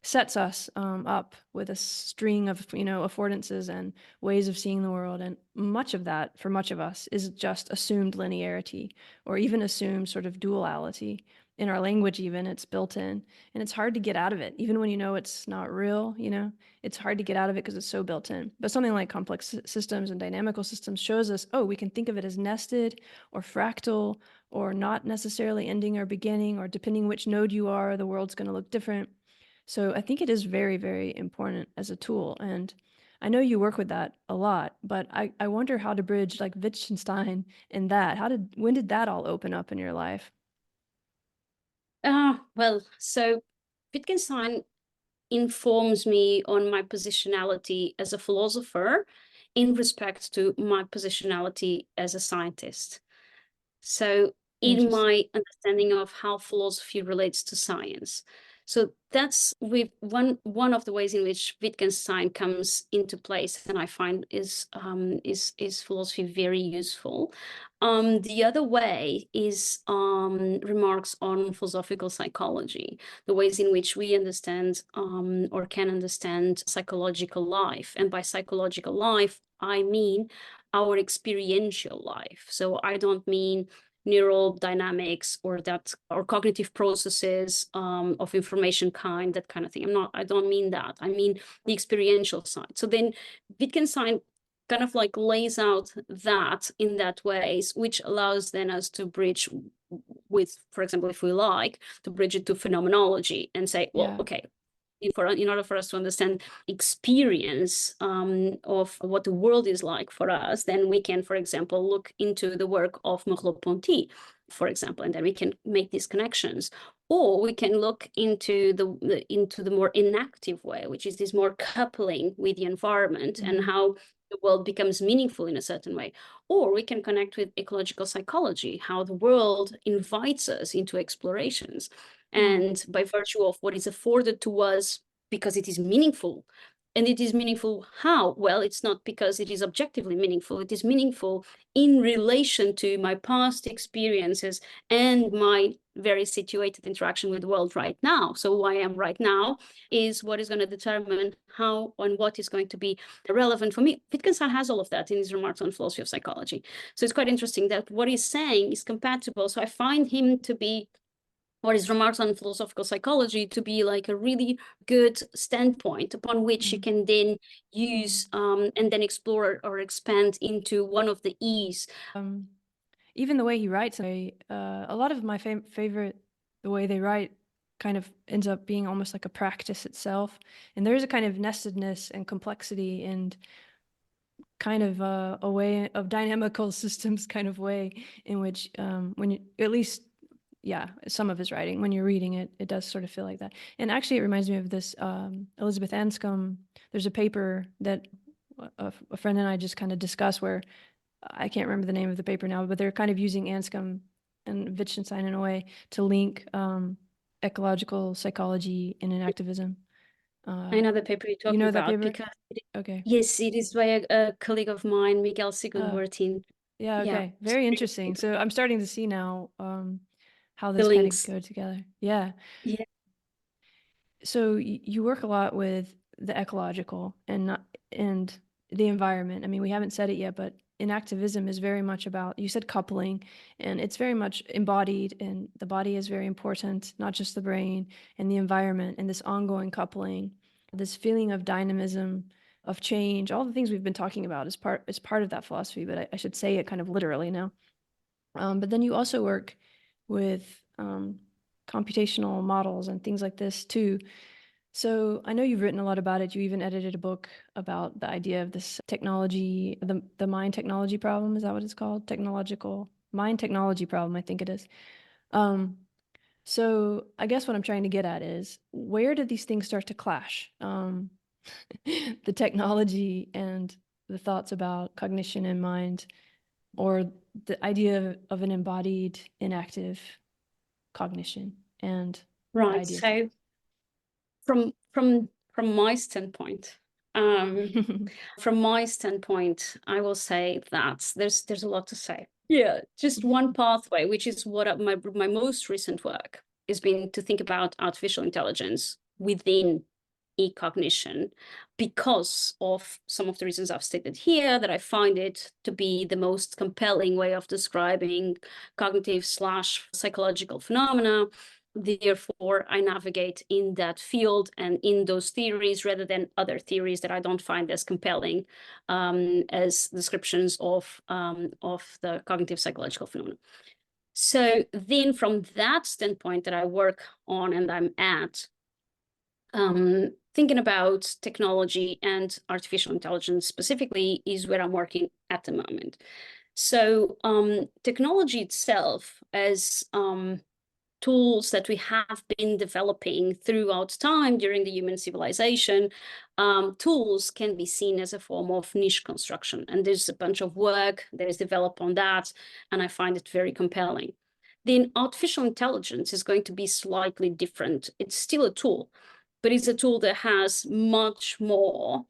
sets us up with a string of affordances and ways of seeing the world, and much of that for much of us is just assumed linearity, or even assumed sort of duality. In our language, even, it's built in, and it's hard to get out of it, even when it's not real. It's hard to get out of it because it's so built in. But something like complex systems and dynamical systems shows us, we can think of it as nested or fractal, or not necessarily ending or beginning, or depending which node you are, the world's going to look different. So I think it is very, very important as a tool. And I know you work with that a lot, but I wonder how to bridge like Wittgenstein and that. When did that all open up in your life? Well, so Wittgenstein informs me on my positionality as a philosopher in respect to my positionality as a scientist. So in my understanding of how philosophy relates to science. So that's one of the ways in which Wittgenstein comes into place, and I find is philosophy very useful. The other way is remarks on philosophical psychology, the ways in which we understand or can understand psychological life. And by psychological life, I mean our experiential life. So I don't mean neural dynamics or cognitive processes of information kind, that kind of thing. I don't mean that. I mean the experiential side. So then Wittgenstein kind of like lays out that in that ways, which allows then us to bridge with, for example, if we like, to bridge it to phenomenology and say, well, okay, in order for us to understand experience of what the world is like for us, then we can, for example, look into the work of Merleau-Ponty, for example, and then we can make these connections. Or we can look into the more inactive way, which is this more coupling with the environment and how the world becomes meaningful in a certain way. Or we can connect with ecological psychology, how the world invites us into explorations. And by virtue of what is afforded to us, because it is meaningful. And it is meaningful how? Well, it's not because it is objectively meaningful. It is meaningful in relation to my past experiences and my very situated interaction with the world right now. So who I am right now is what is going to determine how and what is going to be relevant for me. Wittgenstein has all of that in his remarks on philosophy of psychology. So it's quite interesting that what he's saying is compatible. So I find him to be, or his remarks on philosophical psychology, to be like a really good standpoint upon which you can then use and then explore or expand into one of the E's. Even the way he writes, a lot of my favorite, the way they write kind of ends up being almost like a practice itself. And there's a kind of nestedness and complexity and kind of a way of dynamical systems kind of way in which when you, at least, some of his writing, when you're reading it, it does sort of feel like that. And actually it reminds me of this Elizabeth Anscombe. There's a paper that a friend and I just kind of discussed, where I can't remember the name of the paper now, but they're kind of using Anscombe and Wittgenstein in a way to link ecological psychology and activism. I know the paper you're You talking know that about paper? because Okay. yes, it is by a colleague of mine, Miguel Sigurdsson. Yeah, Yeah, okay. Very interesting. So I'm starting to see now how the this kind of links. go together. Yeah. Yeah, So you work a lot with the ecological and the environment. I mean, we haven't said it yet, but inactivism is very much about, you said coupling, and it's very much embodied, and the body is very important, not just the brain, and the environment, and this ongoing coupling, this feeling of dynamism, of change, all the things we've been talking about is part of that philosophy, but I should say it kind of literally now. But then you also work with computational models and things like this too. So I know you've written a lot about it. You even edited a book about the idea of this technology, the mind technology problem. Is that what it's called? Technological mind technology problem, I think it is. Um, so I guess what I'm trying to get at is, where did these things start to clash? The technology and the thoughts about cognition and mind, or the idea of an embodied inactive cognition and the right. idea. So from my standpoint, from my standpoint, I will say that there's a lot to say. Yeah, just one pathway, which is what my most recent work has been to think about artificial intelligence within e-cognition, because of some of the reasons I've stated here, that I find it to be the most compelling way of describing cognitive / psychological phenomena. Therefore, I navigate in that field and in those theories rather than other theories that I don't find as compelling as descriptions of the cognitive psychological phenomena. So then from that standpoint that I work on and I'm at, thinking about technology and artificial intelligence specifically is where I'm working at the moment. So technology itself, as tools that we have been developing throughout time during the human civilization, tools can be seen as a form of niche construction. And there's a bunch of work that is developed on that, and I find it very compelling. Then artificial intelligence is going to be slightly different. It's still a tool, but it's a tool that has much more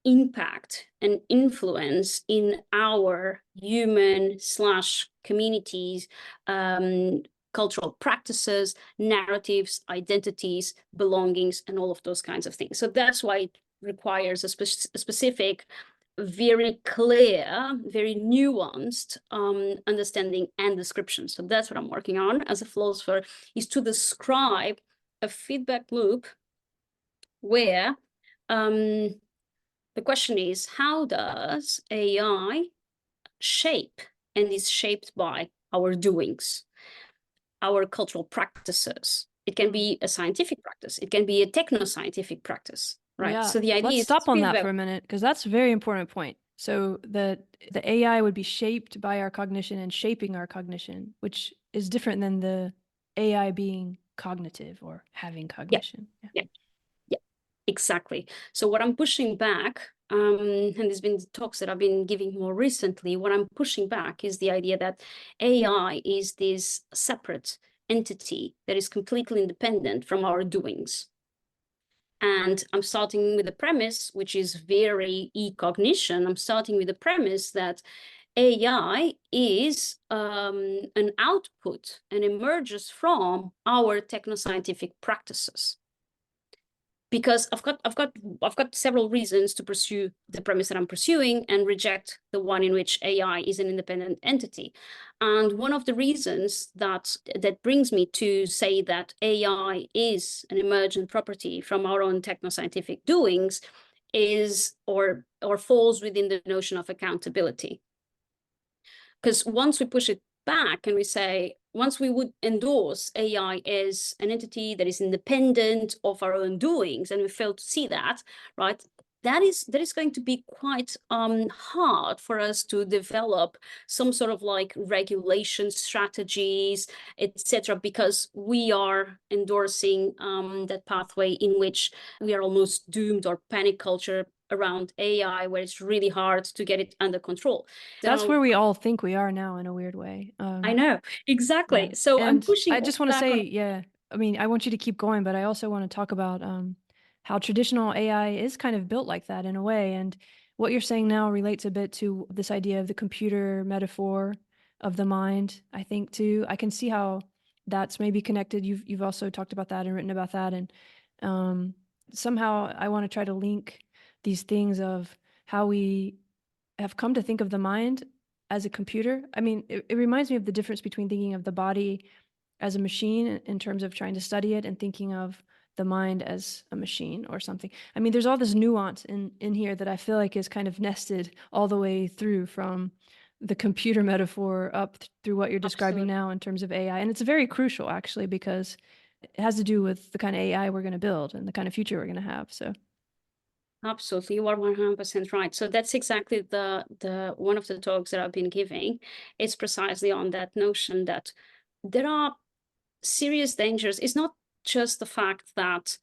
impact and influence in our human / communities, cultural practices, narratives, identities, belongings, and all of those kinds of things. So that's why it requires a specific, very clear, very nuanced understanding and description. So that's what I'm working on as a philosopher, is to describe a feedback loop where the question is, how does AI shape and is shaped by our doings, our cultural practices? It can be a scientific practice. It can be a techno-scientific practice, right? Yeah, So the idea let's is stop on that for a minute, because that's a very important point. So the AI would be shaped by our cognition and shaping our cognition, which is different than the AI being cognitive or having cognition. Yeah, yeah, exactly. So what I'm pushing back, and there's been talks that I've been giving more recently, what I'm pushing back is the idea that AI is this separate entity that is completely independent from our doings. And I'm starting with a premise, which is very e-cognition. I'm starting with the premise that AI is an output and emerges from our technoscientific practices. Because I've got several reasons to pursue the premise that I'm pursuing and reject the one in which AI is an independent entity. And one of the reasons that brings me to say that AI is an emergent property from our own technoscientific doings is or falls within the notion of accountability. Because once we push it back and we say, once we would endorse AI as an entity that is independent of our own doings, and we fail to see that, right, that is going to be quite hard for us to develop some sort of like regulation strategies, etc., because we are endorsing that pathway in which we are almost doomed, or panic culture around AI, where it's really hard to get it under control. That's where we all think we are now, in a weird way. I know, exactly. Yeah. So I'm And pushing I just want to back say, on. yeah, I mean, I want you to keep going, but I also want to talk about how traditional AI is kind of built like that in a way. And what you're saying now relates a bit to this idea of the computer metaphor of the mind, I think, too. I can see how that's maybe connected. You've also talked about that and written about that. And somehow I want to try to link these things of how we have come to think of the mind as a computer. I mean, it reminds me of the difference between thinking of the body as a machine in terms of trying to study it and thinking of the mind as a machine or something. I mean, there's all this nuance in here that I feel like is kind of nested all the way through from the computer metaphor up through what you're describing Absolutely. now in terms of AI. And it's very crucial, actually, because it has to do with the kind of AI we're going to build and the kind of future we're going to have. So Absolutely, you are 100% right. So that's exactly the one of the talks that I've been giving. It's precisely on that notion that there are serious dangers. It's not just the fact that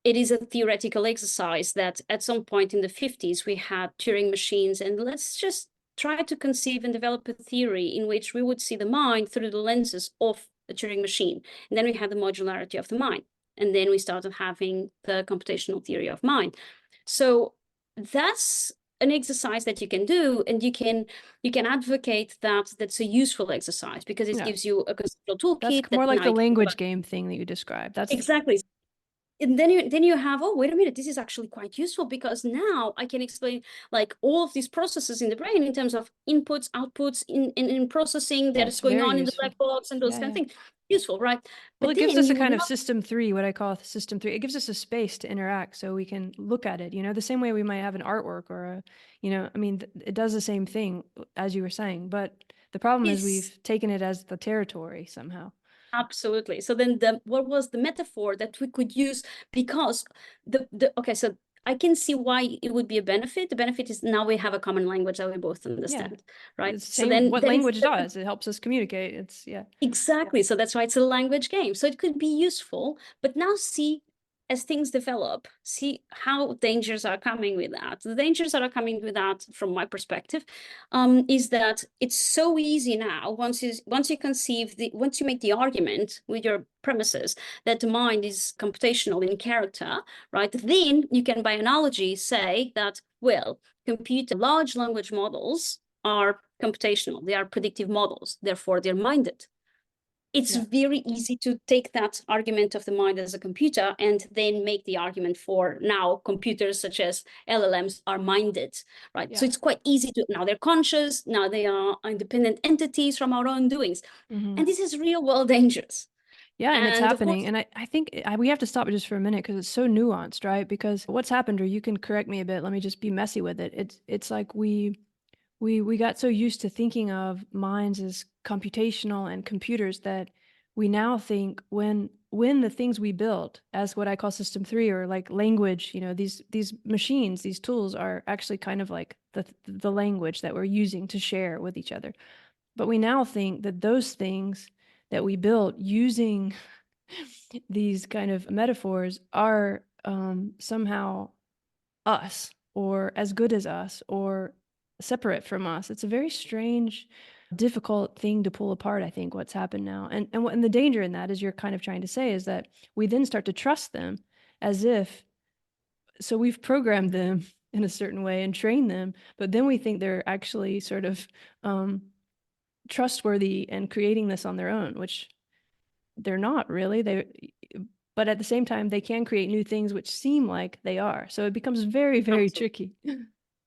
it is a theoretical exercise that at some point in the 50s we had Turing machines, and let's just try to conceive and develop a theory in which we would see the mind through the lenses of a Turing machine. And then we had the modularity of the mind. And then we started having the computational theory of mind. So that's an exercise that you can do, and you can advocate that that's a useful exercise because it yeah, gives you a conceptual toolkit that's more that like now the you can language game thing that you described. That's exactly. And then you have, oh, wait a minute, this is actually quite useful because now I can explain like all of these processes in the brain in terms of inputs, outputs, in processing that is that's going very on in the useful. black box and those Yeah, kind of yeah. things. Useful, right? Well, But it gives then us a you would kind of not system three, what I call system three. It gives us a space to interact so we can look at it, the same way we might have an artwork or I mean, it does the same thing as you were saying, but the problem is this. we've taken it as the territory somehow. Absolutely. So then what was the metaphor that we could use? Because okay, so I can see why it would be a benefit. The benefit is now we have a common language that we both Yeah. understand, right? It's So same then what that is language does. It helps us communicate. It's yeah. exactly. So that's why it's a language game. So it could be useful, but now see, as things develop, see how dangers are coming with that. The dangers that are coming with that, from my perspective, is that it's so easy now. Once you once you make the argument with your premises that the mind is computational in character, right? Then you can, by analogy, say that well, large language models are computational. They are predictive models. Therefore, they're minded. It's Yeah. very easy to take that argument of the mind as a computer and then make the argument for now computers such as LLMs are minded, right? Yeah. So it's quite easy to, now they're conscious, now they are independent entities from our own doings. Mm-hmm. And this is real world dangerous. Yeah, and it's And of happening. course, And I think we have to stop just for a minute because it's so nuanced, right? Because what's happened, or you can correct me a bit, let me just be messy with it. It's like we got so used to thinking of minds as computational and computers that we now think when the things we built as what I call system three or like language, these machines, these tools are actually kind of like the language that we're using to share with each other. But we now think that those things that we built using these kind of metaphors are somehow us or as good as us or separate from us. It's a very strange, difficult thing to pull apart, I think, what's happened now. And the danger in that, as you're kind of trying to say, is that we then start to trust them as if, so we've programmed them in a certain way and trained them, but then we think they're actually sort of trustworthy and creating this on their own, which they're not really. But at the same time, they can create new things which seem like they are. So it becomes very, very absolutely, tricky.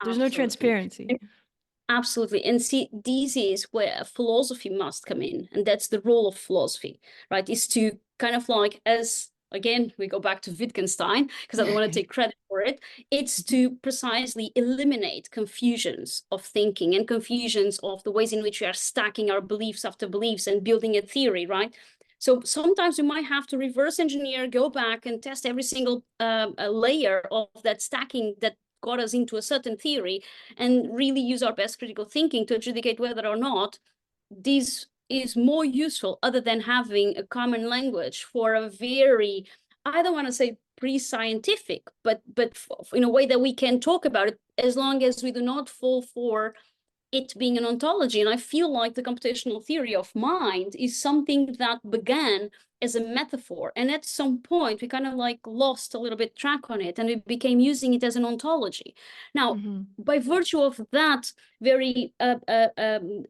There's no absolutely. transparency. Absolutely. And see, this is where philosophy must come in. And that's the role of philosophy, right? Is to kind of like, as again, we go back to Wittgenstein, because I don't want to take credit for it. It's to precisely eliminate confusions of thinking and confusions of the ways in which we are stacking our beliefs after beliefs and building a theory, right? So sometimes we might have to reverse engineer, go back and test every single layer of that stacking that got us into a certain theory and really use our best critical thinking to adjudicate whether or not this is more useful other than having a common language for a very, I don't want to say pre-scientific, but in a way that we can talk about it as long as we do not fall for it being an ontology. And I feel like the computational theory of mind is something that began as a metaphor. And at some point, we kind of like lost a little bit track on it and we became using it as an ontology. Now, by virtue of that very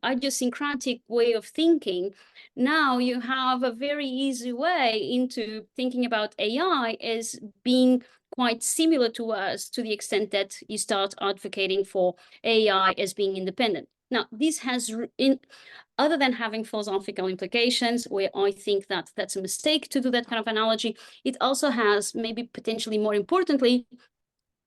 idiosyncratic way of thinking, now you have a very easy way into thinking about AI as being quite similar to us, to the extent that you start advocating for AI as being independent. Now, this has, other than having philosophical implications, where I think that that's a mistake to do that kind of analogy, it also has, maybe potentially more importantly,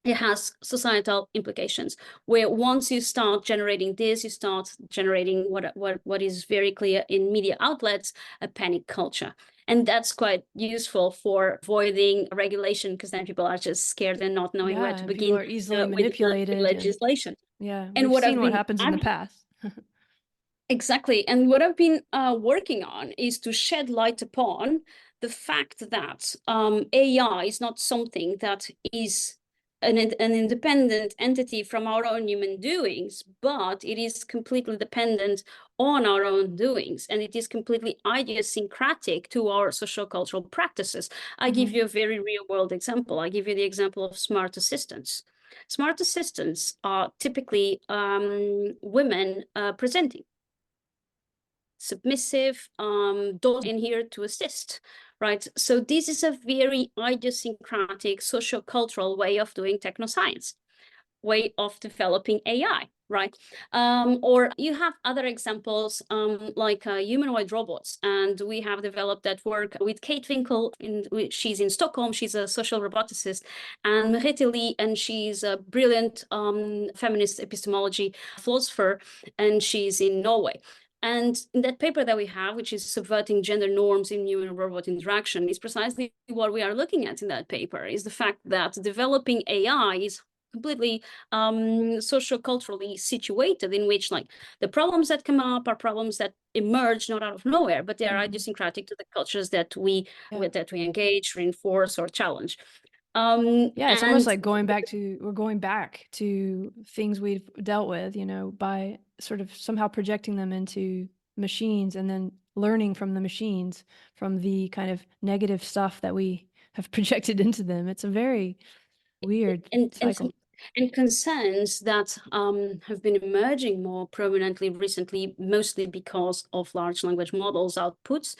it has societal implications, where once you start generating this, you start generating what is very clear in media outlets, a panic culture. And that's quite useful for avoiding regulation, because then people are just scared and not knowing where to begin. People are easily manipulated. With legislation. And we've seen what happens in the past. Exactly. And what I've been working on is to shed light upon the fact that AI is not something that is an independent entity from our own human doings, but it is completely dependent on our own doings, and it is completely idiosyncratic to our social cultural practices. I give you a very real world example. I give you the example of smart assistants. Smart assistants are typically women presenting, submissive, in here to assist, right? So this is a very idiosyncratic social-cultural way of doing technoscience, way of developing AI, right? Or you have other examples like humanoid robots, and we have developed that work with Kate Winkle. She's in Stockholm. She's a social roboticist, and Merete Lee, and she's a brilliant feminist epistemology philosopher, and she's in Norway. And in that paper that we have, which is Subverting Gender Norms in Human Robot Interaction, is precisely what we are looking at in that paper, is the fact that developing AI is completely socio-culturally situated, in which like the problems that come up are problems that emerge not out of nowhere, but they are idiosyncratic to the cultures that we engage, reinforce, or challenge. It's almost like we're going back to things we've dealt with, by sort of somehow projecting them into machines and then learning from the machines, from the kind of negative stuff that we have projected into them. It's a very weird cycle. And concerns that have been emerging more prominently recently, mostly because of large language models outputs,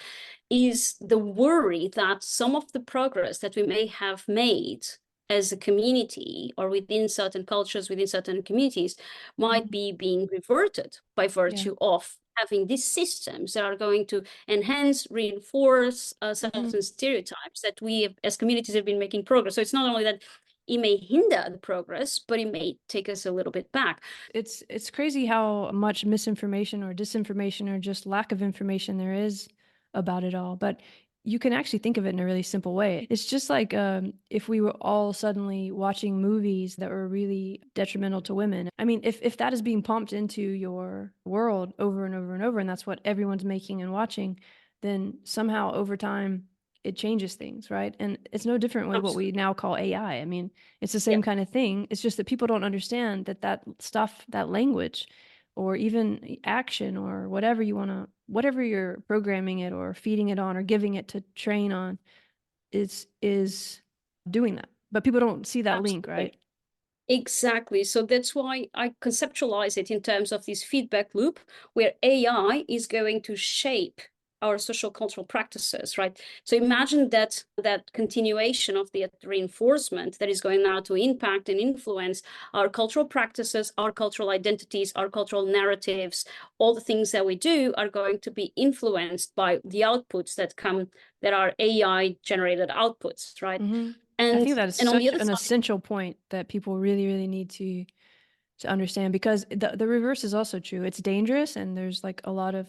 is the worry that some of the progress that we may have made as a community or within certain cultures, within certain communities, might be being reverted by virtue of having these systems that are going to enhance, reinforce certain stereotypes that we as communities have been making progress. So it's not only that it may hinder the progress, but it may take us a little bit back. It's crazy how much misinformation or disinformation or just lack of information there is about it all. But you can actually think of it in a really simple way. It's just like if we were all suddenly watching movies that were really detrimental to women. I mean, if that is being pumped into your world over and over and over, and that's what everyone's making and watching, then somehow over time it changes things, right? And it's no different with what we now call AI. I mean, it's the same kind of thing. It's just that people don't understand that stuff, that language, or even action, or whatever you're programming it or feeding it on or giving it to train on, is doing that. But people don't see that link, right? Exactly. So that's why I conceptualize it in terms of this feedback loop, where AI is going to shape our social cultural practices, right? So imagine that continuation of the reinforcement that is going now to impact and influence our cultural practices, our cultural identities, our cultural narratives. All the things that we do are going to be influenced by the outputs that are AI generated outputs, right? And I think that is such an essential point that people really, really need to understand, because the reverse is also true. It's dangerous, and there's like a lot of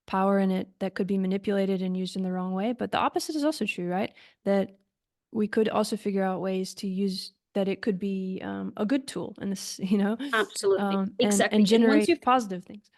power in it that could be manipulated and used in the wrong way. But the opposite is also true, right? That we could also figure out ways to use that it could be a good tool in this, Absolutely. Exactly. And generate positive things.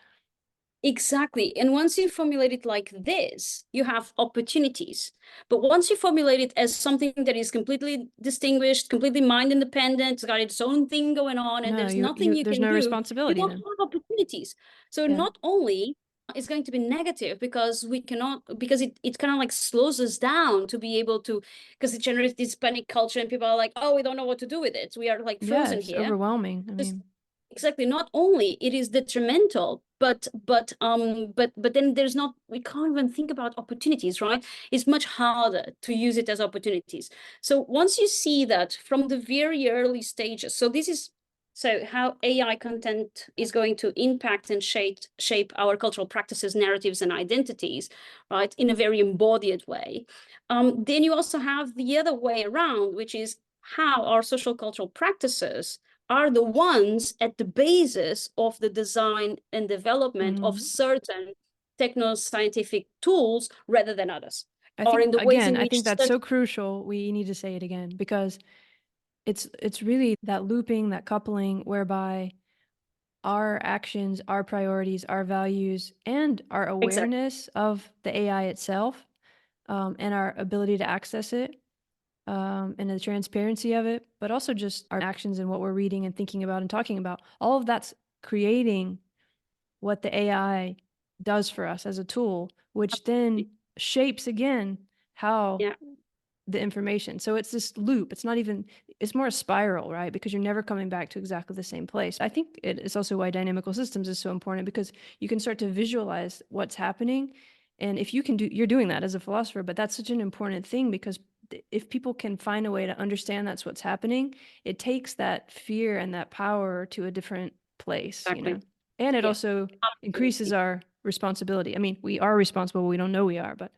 Exactly. And once you formulate it like this, you have opportunities. But once you formulate it as something that is completely distinguished, completely mind independent, it's got its own thing going on, and No, there's nothing you there's can no do, you responsibility don't then. have opportunities. So Yeah. not only it's going to be negative because we cannot, because it kind of like slows us down to be able to, because it generates this panic culture and people are like, oh, we don't know what to do with it. We are like Yeah, frozen it's here. overwhelming. I Just mean, exactly, not only it is detrimental, but then there's not, we can't even think about opportunities, right? It's much harder to use it as opportunities. So once you see that from the very early stages, so this is so how AI content is going to impact and shape our cultural practices, narratives, and identities, right, in a very embodied way. Then you also have the other way around, which is how our social cultural practices are the ones at the basis of the design and development of certain techno-scientific tools rather than others, I or in think, the ways again, in I which think that's so crucial. We need to say it again because it's really that looping, that coupling whereby our actions, our priorities, our values, and our exactly, awareness of the AI itself, and our ability to access it, and the transparency of it, but also just our actions and what we're reading and thinking about and talking about. All of that's creating what the AI does for us as a tool, which then shapes again how yeah, the information. So it's this loop. It's not even, it's more a spiral, right? Because you're never coming back to exactly the same place. I think it is also why dynamical systems is so important, because you can start to visualize what's happening. And if you can do, you're doing that as a philosopher, but that's such an important thing because if people can find a way to understand that's what's happening, it takes that fear and that power to a different place, you know? exactly, And it yeah, also increases absolutely. our responsibility. I mean, we are responsible, we don't know we are, but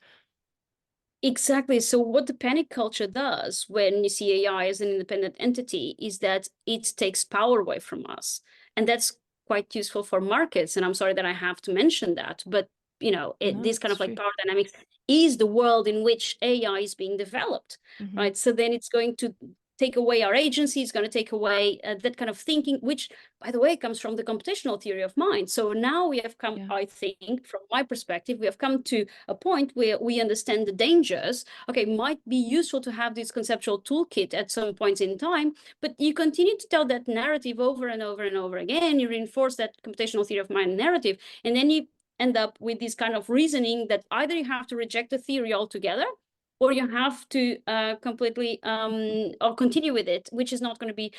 Exactly. So what the panic culture does when you see AI as an independent entity is that it takes power away from us. And that's quite useful for markets. And I'm sorry that I have to mention that, but no, this kind it's of like true. power dynamics is the world in which AI is being developed, Mm-hmm. right? So then it's going to take away our agency, it's going to take away that kind of thinking, which, by the way, comes from the computational theory of mind. So now we have come, Yeah. I think, from my perspective, we have come to a point where we understand the dangers. Okay, might be useful to have this conceptual toolkit at some points in time, but you continue to tell that narrative over and over and over again. You reinforce that computational theory of mind narrative, and then you end up with this kind of reasoning that either you have to reject the theory altogether, or you have to completely or continue with it, which is not going to be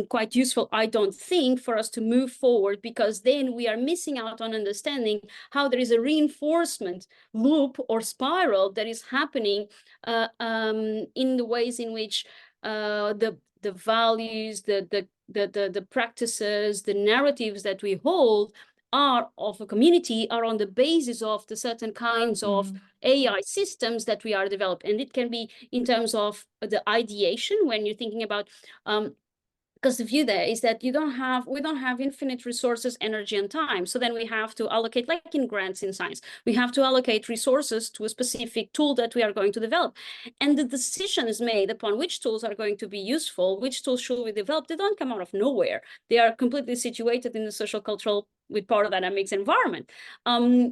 quite useful, I don't think, for us to move forward, because then we are missing out on understanding how there is a reinforcement loop or spiral that is happening in the ways in which the values, the practices, the narratives that we hold are of a community are on the basis of the certain kinds of AI systems that we are developing. And it can be in terms of the ideation when you're thinking about because the view there is that we don't have infinite resources, energy, and time. So then we have to allocate, like in grants in science, we have to allocate resources to a specific tool that we are going to develop. And the decisions made upon which tools are going to be useful, which tools should we develop, they don't come out of nowhere. They are completely situated in the social cultural with power dynamics environment.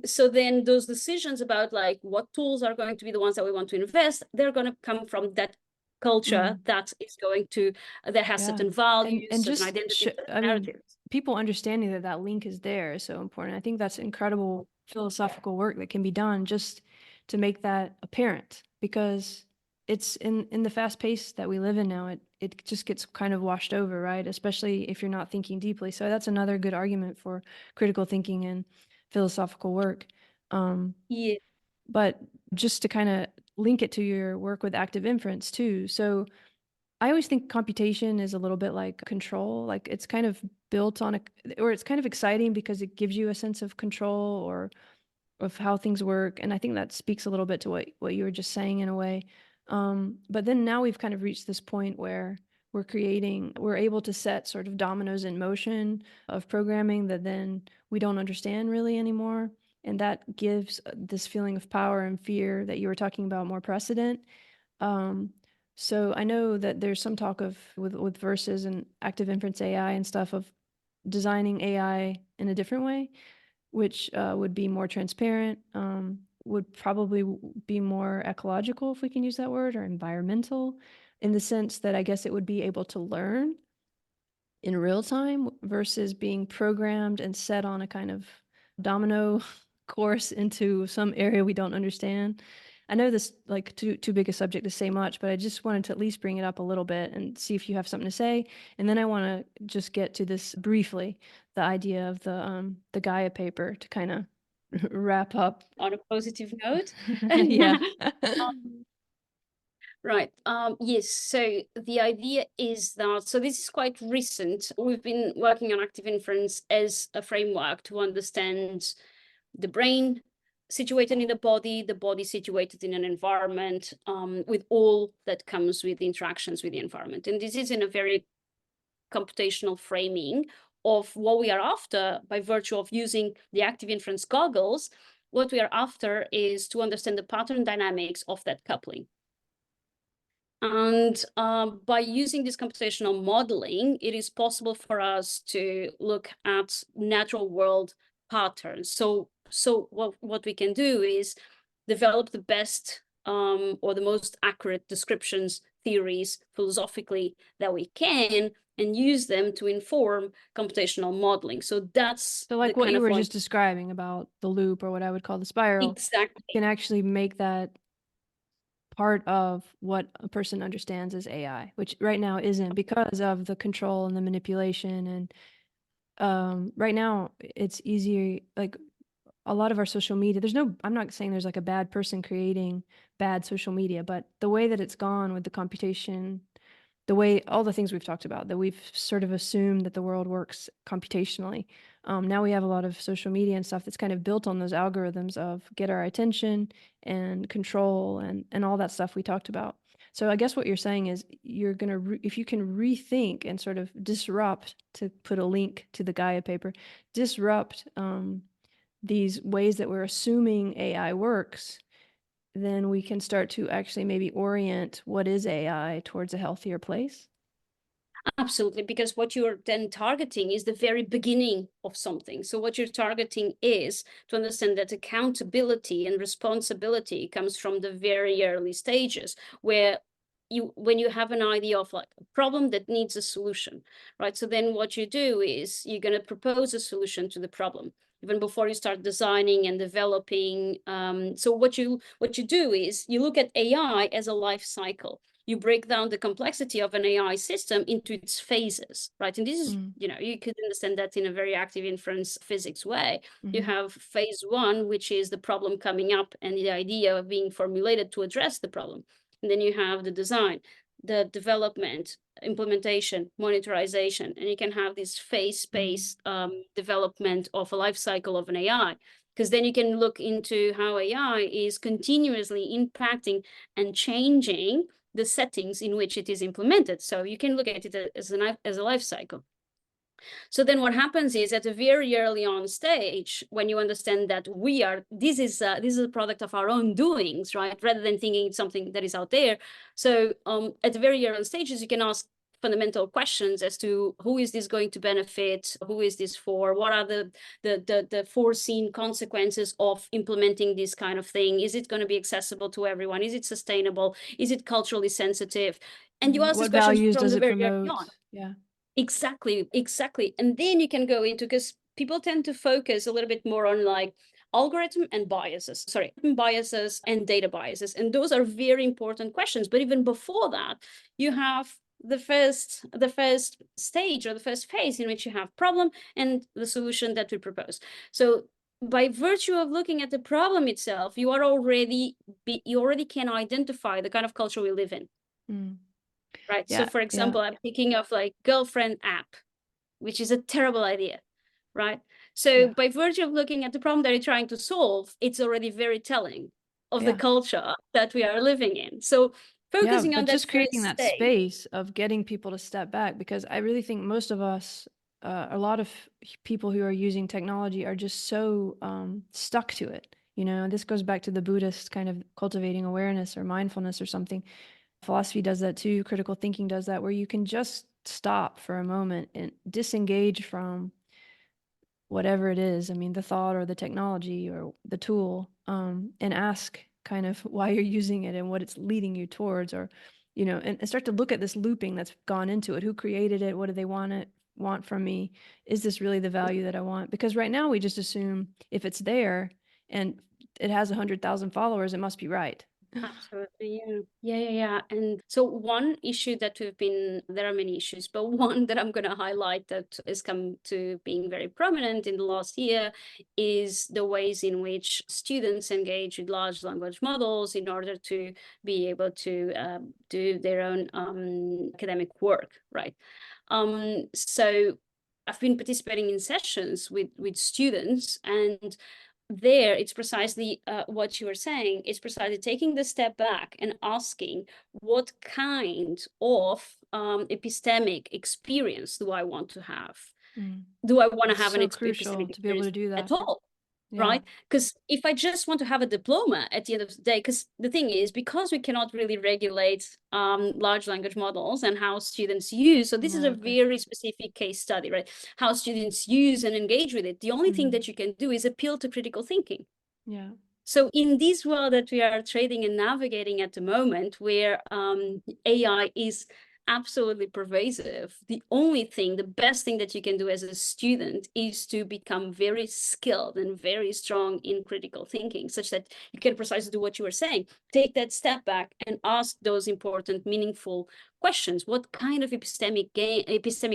So then those decisions about like what tools are going to be the ones that we want to invest, they're going to come from that culture that is going to that has Yeah. certain values, And certain just, identities, certain I mean, narratives. people understanding that that link is there is so important. I think that's incredible philosophical work that can be done just to make that apparent, because it's in the fast pace that we live in now, it just gets kind of washed over, right? Especially if you're not thinking deeply. So that's another good argument for critical thinking and philosophical work. Yeah, But just to kind of link it to your work with active inference too. So I always think computation is a little bit like control. Like it's kind of built on or it's kind of exciting because it gives you a sense of control or of how things work. And I think that speaks a little bit to what you were just saying in a way. But then now we've kind of reached this point where we're able to set sort of dominoes in motion of programming that then we don't understand really anymore. And that gives this feeling of power and fear that you were talking about more precedent. Um, so I know that there's some talk of with verses and active inference AI and stuff of designing AI in a different way. which would be more transparent, would probably be more ecological, if we can use that word, or environmental, in the sense that I guess it would be able to learn in real time versus being programmed and set on a kind of domino course into some area we don't understand. I know this like too big a subject to say much, but I just wanted to at least bring it up a little bit and see if you have something to say. And then I want to just get to this briefly, the idea of the Gaia paper to kind of wrap up. On a positive note. Yeah. Right. Yes. So the idea is that, so this is quite recent. We've been working on active inference as a framework to understand the brain situated in the body situated in an environment, with all that comes with interactions with the environment. And this is in a very computational framing of what we are after by virtue of using the active inference goggles. What we are after is to understand the pattern dynamics of that coupling. And by using this computational modeling, it is possible for us to look at natural world patterns. So what we can do is develop the best or the most accurate descriptions, theories, philosophically that we can, and use them to inform computational modeling. So that's so like what you were just describing about the loop, or what I would call the spiral. Exactly. Can actually make that part of what a person understands as AI, which right now isn't, because of the control and the manipulation. And right now it's easier, like a lot of our social media, I'm not saying there's like a bad person creating bad social media, but the way that it's gone with the computation, the way all the things we've talked about, that we've sort of assumed that the world works computationally. Now we have a lot of social media and stuff that's kind of built on those algorithms of get our attention and control and all that stuff we talked about. So I guess what you're saying is you're going to, if you can rethink and sort of disrupt, to put a link to the Gaia paper, disrupt these ways that we're assuming AI works, then we can start to actually maybe orient what is AI towards a healthier place. Absolutely, because what you're then targeting is the very beginning of something. So what you're targeting is to understand that accountability and responsibility comes from the very early stages, where when you have an idea of like a problem that needs a solution, right? So then what you do is you're going to propose a solution to the problem even before you start designing and developing. So what you do is you look at AI as a life cycle. You break down the complexity of an AI system into its phases, right? And this is, you could understand that in a very active inference physics way. You have phase one, which is the problem coming up and the idea of being formulated to address the problem. And then you have the design, the development, implementation, monitorization, and you can have this phase-based development of a life cycle of an AI. Because then you can look into how AI is continuously impacting and changing the settings in which it is implemented. So you can look at it as a life cycle. So then what happens is at a very early on stage, when you understand that this is a product of our own doings, right? Rather than thinking it's something that is out there. So at the very early stages, you can ask fundamental questions as to who is this going to benefit, who is this for, what are the foreseen consequences of implementing this kind of thing, is it going to be accessible to everyone, is it sustainable, is it culturally sensitive, and you ask these questions from the very early on. Yeah, exactly. And then you can go into, because people tend to focus a little bit more on like algorithm and biases and data biases, and those are very important questions. But even before that, you have the first stage or the first phase in which you have problem and the solution that we propose. So by virtue of looking at the problem itself, you already can identify the kind of culture we live in. Right. Yeah, so for example, I'm thinking of like girlfriend app, which is a terrible idea. Right. So by virtue of looking at the problem that you're trying to solve, it's already very telling of the culture that we are living in. So focusing on that, just creating that space of getting people to step back, because I really think most of us, a lot of people who are using technology are just so stuck to it. This goes back to the Buddhist kind of cultivating awareness or mindfulness or something. Philosophy does that too. Critical thinking does that, where you can just stop for a moment and disengage from whatever it is, I mean, the thought or the technology or the tool, and ask kind of why you're using it and what it's leading you towards, or, you know, and start to look at this looping that's gone into it. Who created it? What do they want from me? Is this really the value that I want? Because right now we just assume if it's there and it has 100,000 followers, it must be right. Absolutely, yeah. And so one issue that there are many issues, but one that I'm going to highlight that has come to being very prominent in the last year is the ways in which students engage with large language models in order to be able to do their own academic work, right? So I've been participating in sessions with students, and there it's precisely what you were saying. It's precisely taking the step back and asking, what kind of epistemic experience do I want to have? Do I want to It's have an so epistemic crucial to be able experience to do that. at all? Yeah. Right? Because if I just want to have a diploma at the end of the day, because the thing is, because we cannot really regulate large language models and how students use, so this is a very specific case study, right? How students use and engage with it. The only thing that you can do is appeal to critical thinking. Yeah. So in this world that we are trading and navigating at the moment, where AI is absolutely pervasive, the only thing, the best thing that you can do as a student is to become very skilled and very strong in critical thinking, such that you can precisely do what you were saying. Take that step back and ask those important, meaningful questions. What kind of epistemic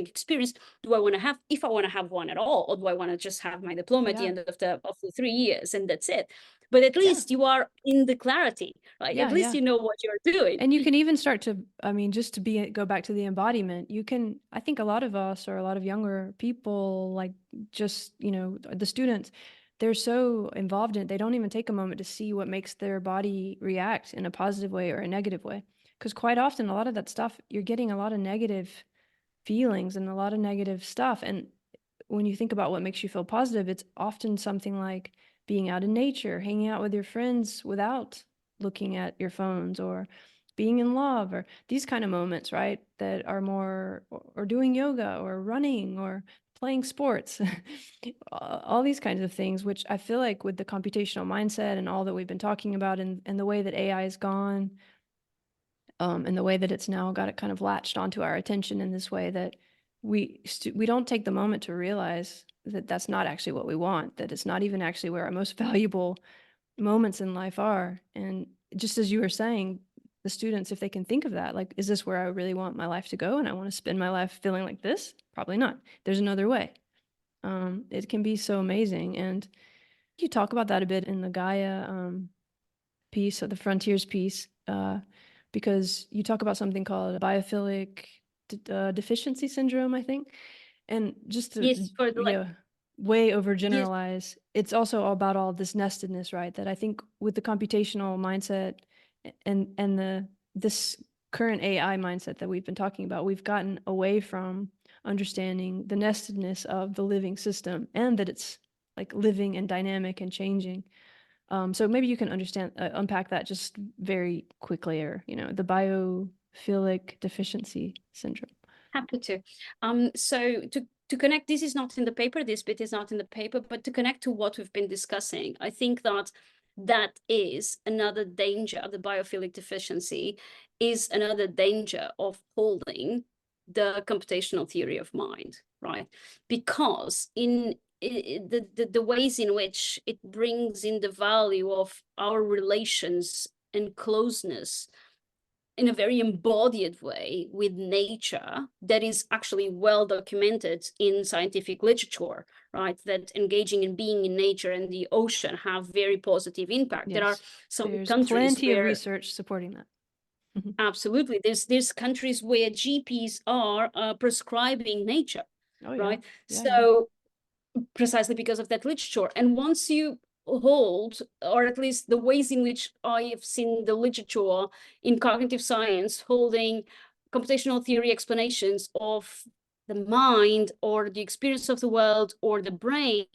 experience do I want to have, if I want to have one at all, or do I want to just have my diploma at the end of the 3 years and that's it? But at least you are in the clarity, right? At least you know what you're doing. And you can even start to, I mean, just to go back to the embodiment, you can, I think a lot of us, or a lot of younger people, like just, you know, the students, they're so involved in it, they don't even take a moment to see what makes their body react in a positive way or a negative way. Because quite often, a lot of that stuff, you're getting a lot of negative feelings and a lot of negative stuff. And when you think about what makes you feel positive, it's often something like being out in nature, hanging out with your friends without looking at your phones, or being in love, or these kind of moments, right? That are more, or doing yoga or running or playing sports, all these kinds of things, which I feel like with the computational mindset and all that we've been talking about, and the way that AI has gone, and the way that it's now got it kind of latched onto our attention in this way, that we don't take the moment to realize that that's not actually what we want, that it's not even actually where our most valuable moments in life are. And just as you were saying, the students, if they can think of that, like, is this where I really want my life to go? And I want to spend my life feeling like this? Probably not. There's another way. It can be so amazing. And you talk about that a bit in the Gaia piece, or the Frontiers piece, because you talk about something called biophilic deficiency syndrome, I think. And just to way overgeneralize, it's also about all this nestedness, right? That I think with the computational mindset and this current AI mindset that we've been talking about, we've gotten away from understanding the nestedness of the living system, and that it's like living and dynamic and changing. So maybe you can unpack that just very quickly, or, you know, the biophilic deficiency syndrome. Happy to. So to connect, this is not in the paper, this bit is not in the paper, but to connect to what we've been discussing, I think that is another danger of the biophilic deficiency, is another danger of holding the computational theory of mind, right? Because in the ways in which it brings in the value of our relations and closeness in a very embodied way with nature, that is actually well documented in scientific literature, right? That engaging in being in nature and the ocean have very positive impact. Yes. There are some There's countries plenty where, of research supporting that. absolutely, there's countries where GPs are prescribing nature, right? So precisely because of that literature. And once you hold, or at least the ways in which I have seen the literature in cognitive science holding computational theory explanations of the mind or the experience of the world or the brain,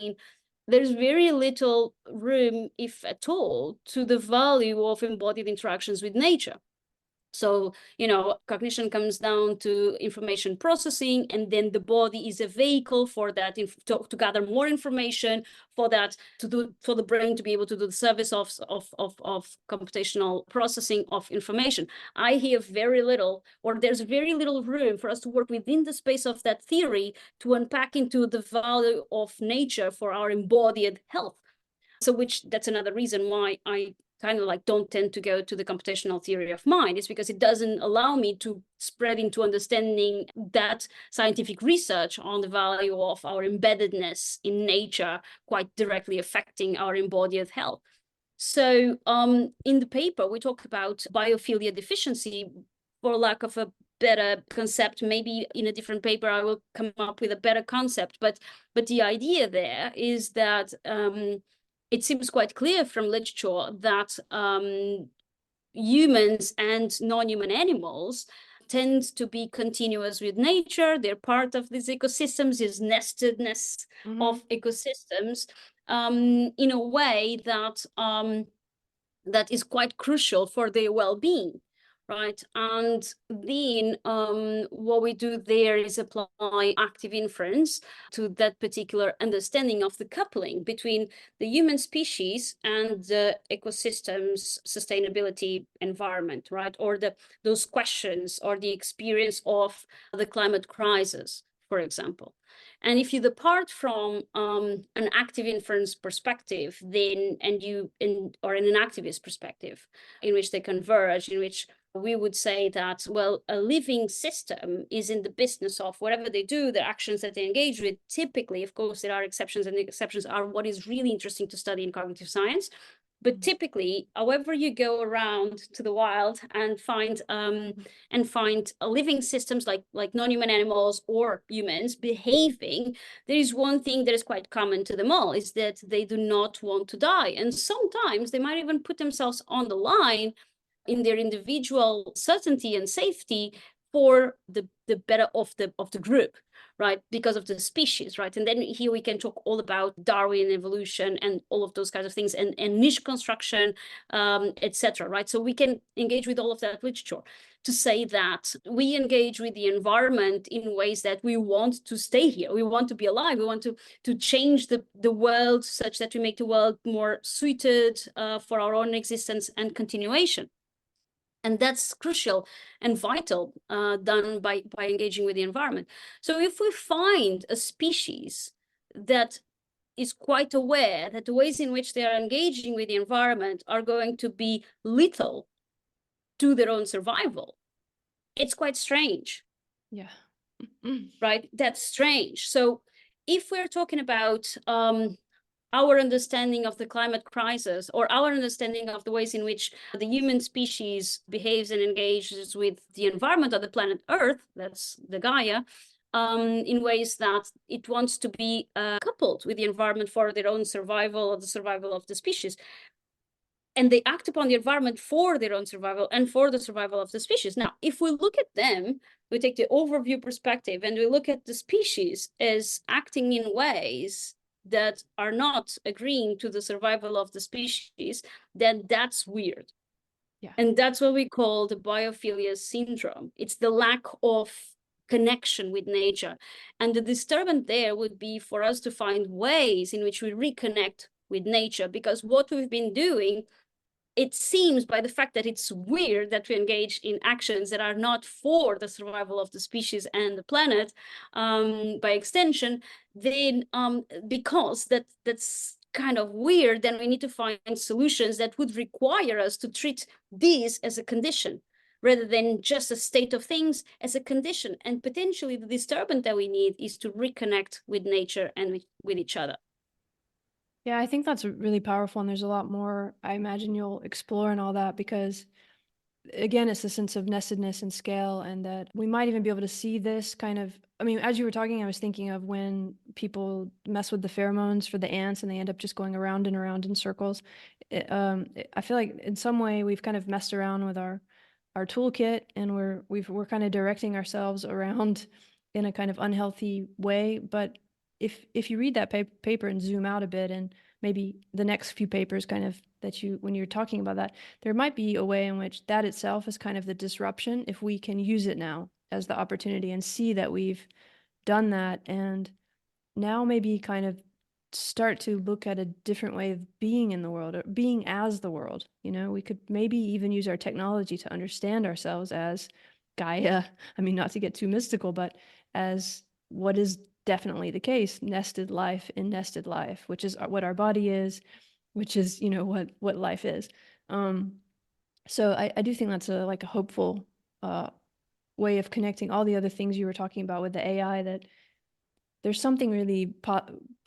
there's very little room, if at all, to the value of embodied interactions with nature. So, cognition comes down to information processing, and then the body is a vehicle for that, to gather more information, for the brain to be able to do the service of computational processing of information. I hear very little, or there's very little room for us to work within the space of that theory to unpack into the value of nature for our embodied health. So that's another reason why I kind of like don't tend to go to the computational theory of mind, is because it doesn't allow me to spread into understanding that scientific research on the value of our embeddedness in nature quite directly affecting our embodied health. So in the paper, we talk about biophilia deficiency, for lack of a better concept. Maybe in a different paper, I will come up with a better concept. But the idea there is that it seems quite clear from literature that humans and non-human animals tend to be continuous with nature. They're part of these ecosystems, this nestedness of ecosystems, in a way that that is quite crucial for their well-being, right? And then what we do there is apply active inference to that particular understanding of the coupling between the human species and the ecosystem's sustainability environment, right? Or those questions, or the experience of the climate crisis, for example. And if you depart from an active inference perspective, then or in an activist perspective, in which they converge, in which we would say that, well, a living system is in the business of whatever they do, the actions that they engage with. Typically, of course, there are exceptions, and the exceptions are what is really interesting to study in cognitive science. But typically, however you go around to the wild and find living systems like non-human animals or humans behaving, there is one thing that is quite common to them all, is that they do not want to die. And sometimes they might even put themselves on the line in their individual certainty and safety for the better of the group, right? Because of the species, right? And then here we can talk all about Darwin evolution and all of those kinds of things, and niche construction, etc., right? So we can engage with all of that literature to say that we engage with the environment in ways that we want to stay here. We want to be alive. We want to change the world such that we make the world more suited for our own existence and continuation. And that's crucial and vital, done by engaging with the environment. So if we find a species that is quite aware that the ways in which they are engaging with the environment are going to be lethal to their own survival, it's quite strange. Yeah. Right? That's strange. So if we're talking about our understanding of the climate crisis, or our understanding of the ways in which the human species behaves and engages with the environment of the planet Earth, that's the Gaia, in ways that it wants to be coupled with the environment for their own survival, or the survival of the species. And they act upon the environment for their own survival and for the survival of the species. Now, if we look at them, we take the overview perspective, and we look at the species as acting in ways that are not agreeing to the survival of the species, then that's weird. Yeah. And that's what we call the biophilia syndrome. It's the lack of connection with nature. And the disturbance there would be for us to find ways in which we reconnect with nature, because what we've been doing, it seems, by the fact that it's weird that we engage in actions that are not for the survival of the species and the planet, by extension, then because that's kind of weird, then we need to find solutions that would require us to treat these as a condition, rather than just a state of things, as a condition. And potentially the disturbance that we need is to reconnect with nature and with each other. Yeah, I think that's really powerful, and there's a lot more I imagine you'll explore and all that, because again, it's a sense of nestedness and scale, and that we might even be able to see this kind of, I mean, as you were talking, I was thinking of when people mess with the pheromones for the ants and they end up just going around and around in circles. I feel like in some way we've kind of messed around with our toolkit, and we're kind of directing ourselves around in a kind of unhealthy way. But if you read that paper and zoom out a bit and maybe the next few papers kind of that you, when you're talking about that, there might be a way in which that itself is kind of the disruption if we can use it now as the opportunity and see that we've done that, and now maybe kind of start to look at a different way of being in the world, or being as the world. You know, we could maybe even use our technology to understand ourselves as Gaia. I mean, not to get too mystical, but as what is definitely the case, nested life in nested life, which is what our body is, which is, you know, what life is. So I do think that's like a hopeful way of connecting all the other things you were talking about with the AI, that there's something really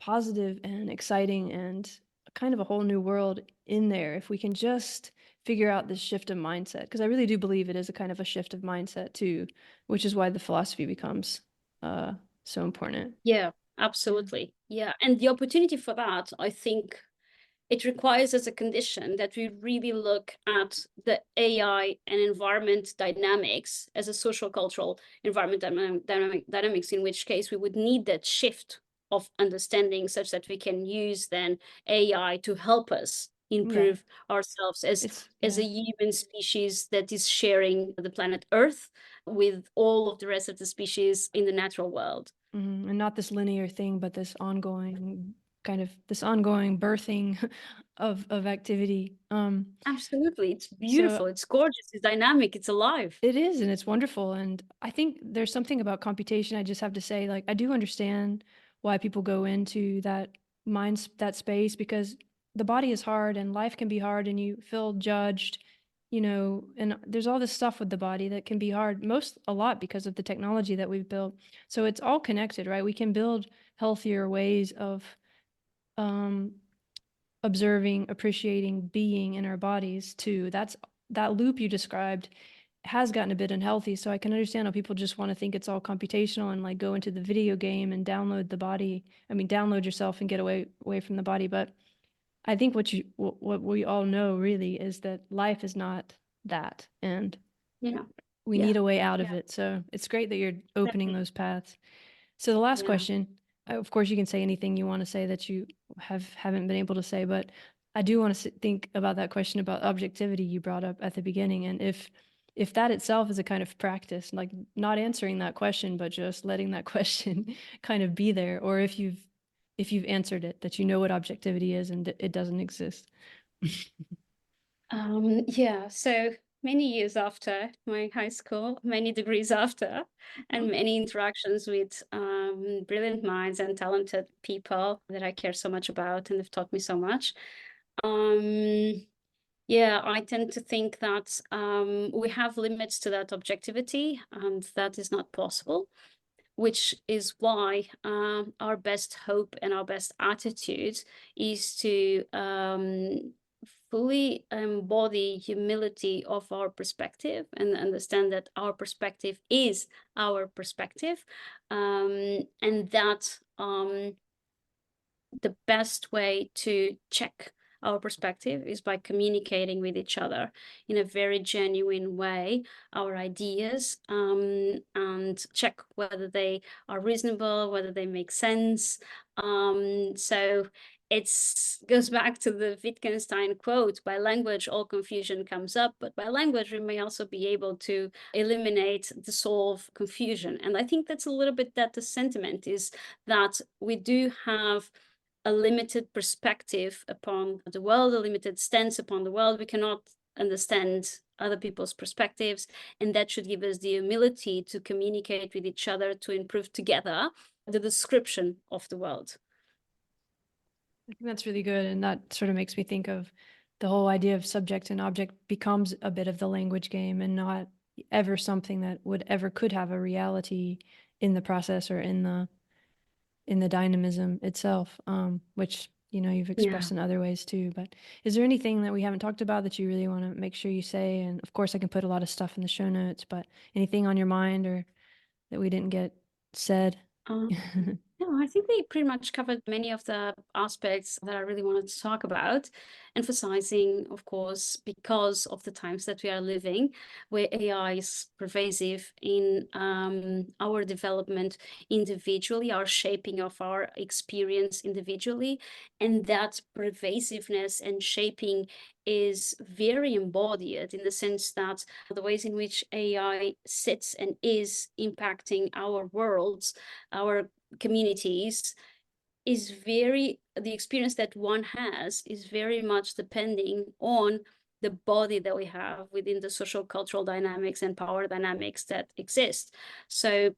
positive and exciting and kind of a whole new world in there if we can just figure out this shift of mindset. Because I really do believe it is a kind of a shift of mindset too, which is why the philosophy becomes so important. Yeah, absolutely. Yeah. And the opportunity for that, I think it requires as a condition that we really look at the AI and environment dynamics as a social cultural environment dynamics, in which case we would need that shift of understanding such that we can use then AI to help us improve ourselves as a human species that is sharing the planet Earth with all of the rest of the species in the natural world. And not this linear thing, but this ongoing birthing of activity. Absolutely. It's beautiful. It's gorgeous. It's dynamic. It's alive. It is, and it's wonderful. And I think there's something about computation. I just have to say, like, I do understand why people go into that that space, because the body is hard and life can be hard and you feel judged, you know, and there's all this stuff with the body that can be hard, a lot because of the technology that we've built. So it's all connected, right? We can build healthier ways of observing, appreciating, being in our bodies too. That loop you described has gotten a bit unhealthy. So I can understand how people just want to think it's all computational and like go into the video game and download the body. I mean, download yourself and get away from the body. But I think what we all know really is that life is not that, and we need a way out of it. So it's great that you're opening those paths. So the last question, of course, you can say anything you want to say that you haven't been able to say, but I do want to think about that question about objectivity you brought up at the beginning, and if that itself is a kind of practice, like not answering that question, but just letting that question kind of be there, or if you've answered it, that you know what objectivity is and it doesn't exist. Yeah, so many years after my high school, many degrees after, and many interactions with brilliant minds and talented people that I care so much about and have taught me so much. Yeah, I tend to think that we have limits to that objectivity, and that is not possible, which is why our best hope and our best attitude is to fully embody humility of our perspective and understand that our perspective is our perspective, and that the best way to check our perspective is by communicating with each other in a very genuine way, our ideas, and check whether they are reasonable, whether they make sense. So it goes back to the Wittgenstein quote, by language all confusion comes up, but by language we may also be able to eliminate, dissolve confusion. And I think that's a little bit that the sentiment is, that we do have a limited perspective upon the world, a limited stance upon the world. We cannot understand other people's perspectives, and that should give us the humility to communicate with each other to improve together the description of the world. I think that's really good, and that sort of makes me think of the whole idea of subject and object becomes a bit of the language game and not ever something that could have a reality in the process or in the dynamism itself, which, you know, you've expressed in other ways too. But is there anything that we haven't talked about that you really want to make sure you say? And of course I can put a lot of stuff in the show notes, but anything on your mind or that we didn't get said? No, No, I think we pretty much covered many of the aspects that I really wanted to talk about, emphasizing, of course, because of the times that we are living, where AI is pervasive in our development individually, our shaping of our experience individually, and that pervasiveness and shaping is very embodied in the sense that the ways in which AI sits and is impacting our worlds, our communities, is the experience that one has is very much depending on the body that we have within the social cultural dynamics and power dynamics that exist. So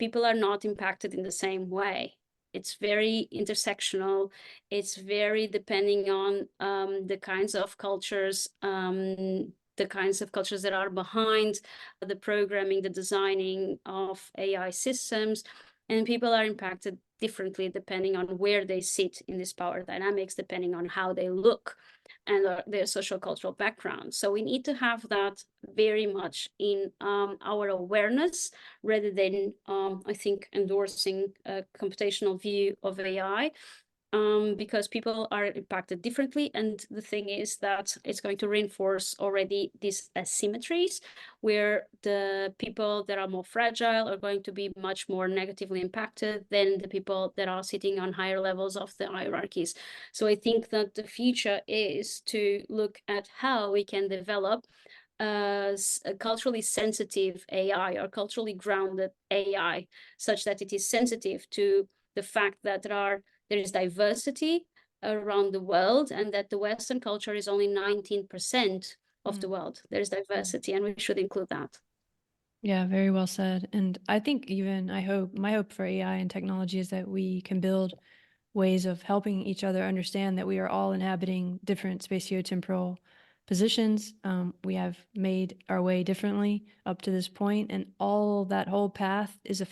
people are not impacted in the same way. It's very intersectional. It's very depending on the kinds of cultures that are behind the programming, the designing of AI systems. And people are impacted differently depending on where they sit in this power dynamics, depending on how they look and their social cultural background. So we need to have that very much in our awareness rather than, I think, endorsing a computational view of AI. Because people are impacted differently. And the thing is that it's going to reinforce already these asymmetries where the people that are more fragile are going to be much more negatively impacted than the people that are sitting on higher levels of the hierarchies. So I think that the future is to look at how we can develop a culturally sensitive AI or culturally grounded AI, such that it is sensitive to the fact that there is diversity around the world, and that the Western culture is only 19% of the world. There's diversity, and we should include that. Yeah, very well said. And I think my hope for AI and technology is that we can build ways of helping each other understand that we are all inhabiting different spatiotemporal positions. We have made our way differently up to this point, and all that whole path is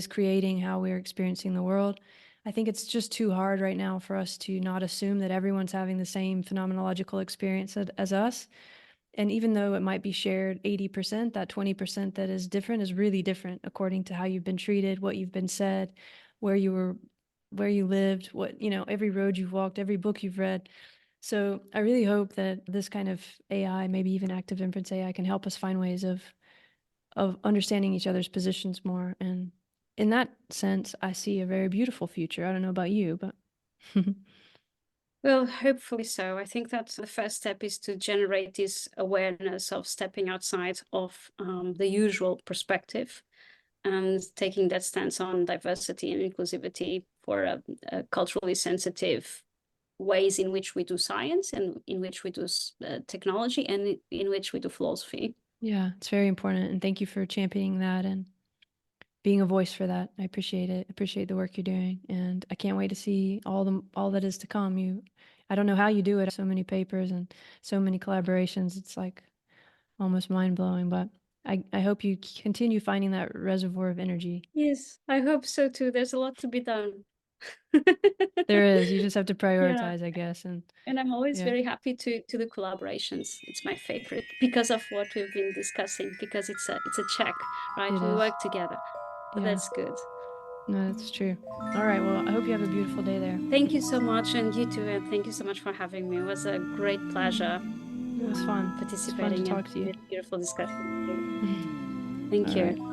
creating how we're experiencing the world. I think it's just too hard right now for us to not assume that everyone's having the same phenomenological experience as us. And even though it might be shared 80%, that 20% that is different is really different according to how you've been treated, what you've been said, where you lived, every road you've walked, every book you've read. So I really hope that this kind of AI, maybe even active inference AI, can help us find ways of understanding each other's positions more. And in that sense, I see a very beautiful future. I don't know about you, but well, hopefully so. I think that the first step is to generate this awareness of stepping outside of the usual perspective and taking that stance on diversity and inclusivity for a culturally sensitive ways in which we do science and in which we do technology and in which we do philosophy. Yeah, it's very important. And thank you for championing that and being a voice for that. I appreciate it. I appreciate the work you're doing. And I can't wait to see all that is to come. I don't know how you do it. So many papers and so many collaborations. It's like almost mind blowing, but I hope you continue finding that reservoir of energy. Yes, I hope so too. There's a lot to be done. There is. You just have to prioritize, I guess. And I'm always very happy to do collaborations. It's my favorite because of what we've been discussing, because it's a check, right? We work together. But that's good. No, that's true. All right. Well, I hope you have a beautiful day there. Thank you so much. And you too. And thank you so much for having me. It was a great pleasure. It was fun. Participating to talk to you. in this beautiful discussion. Thank you.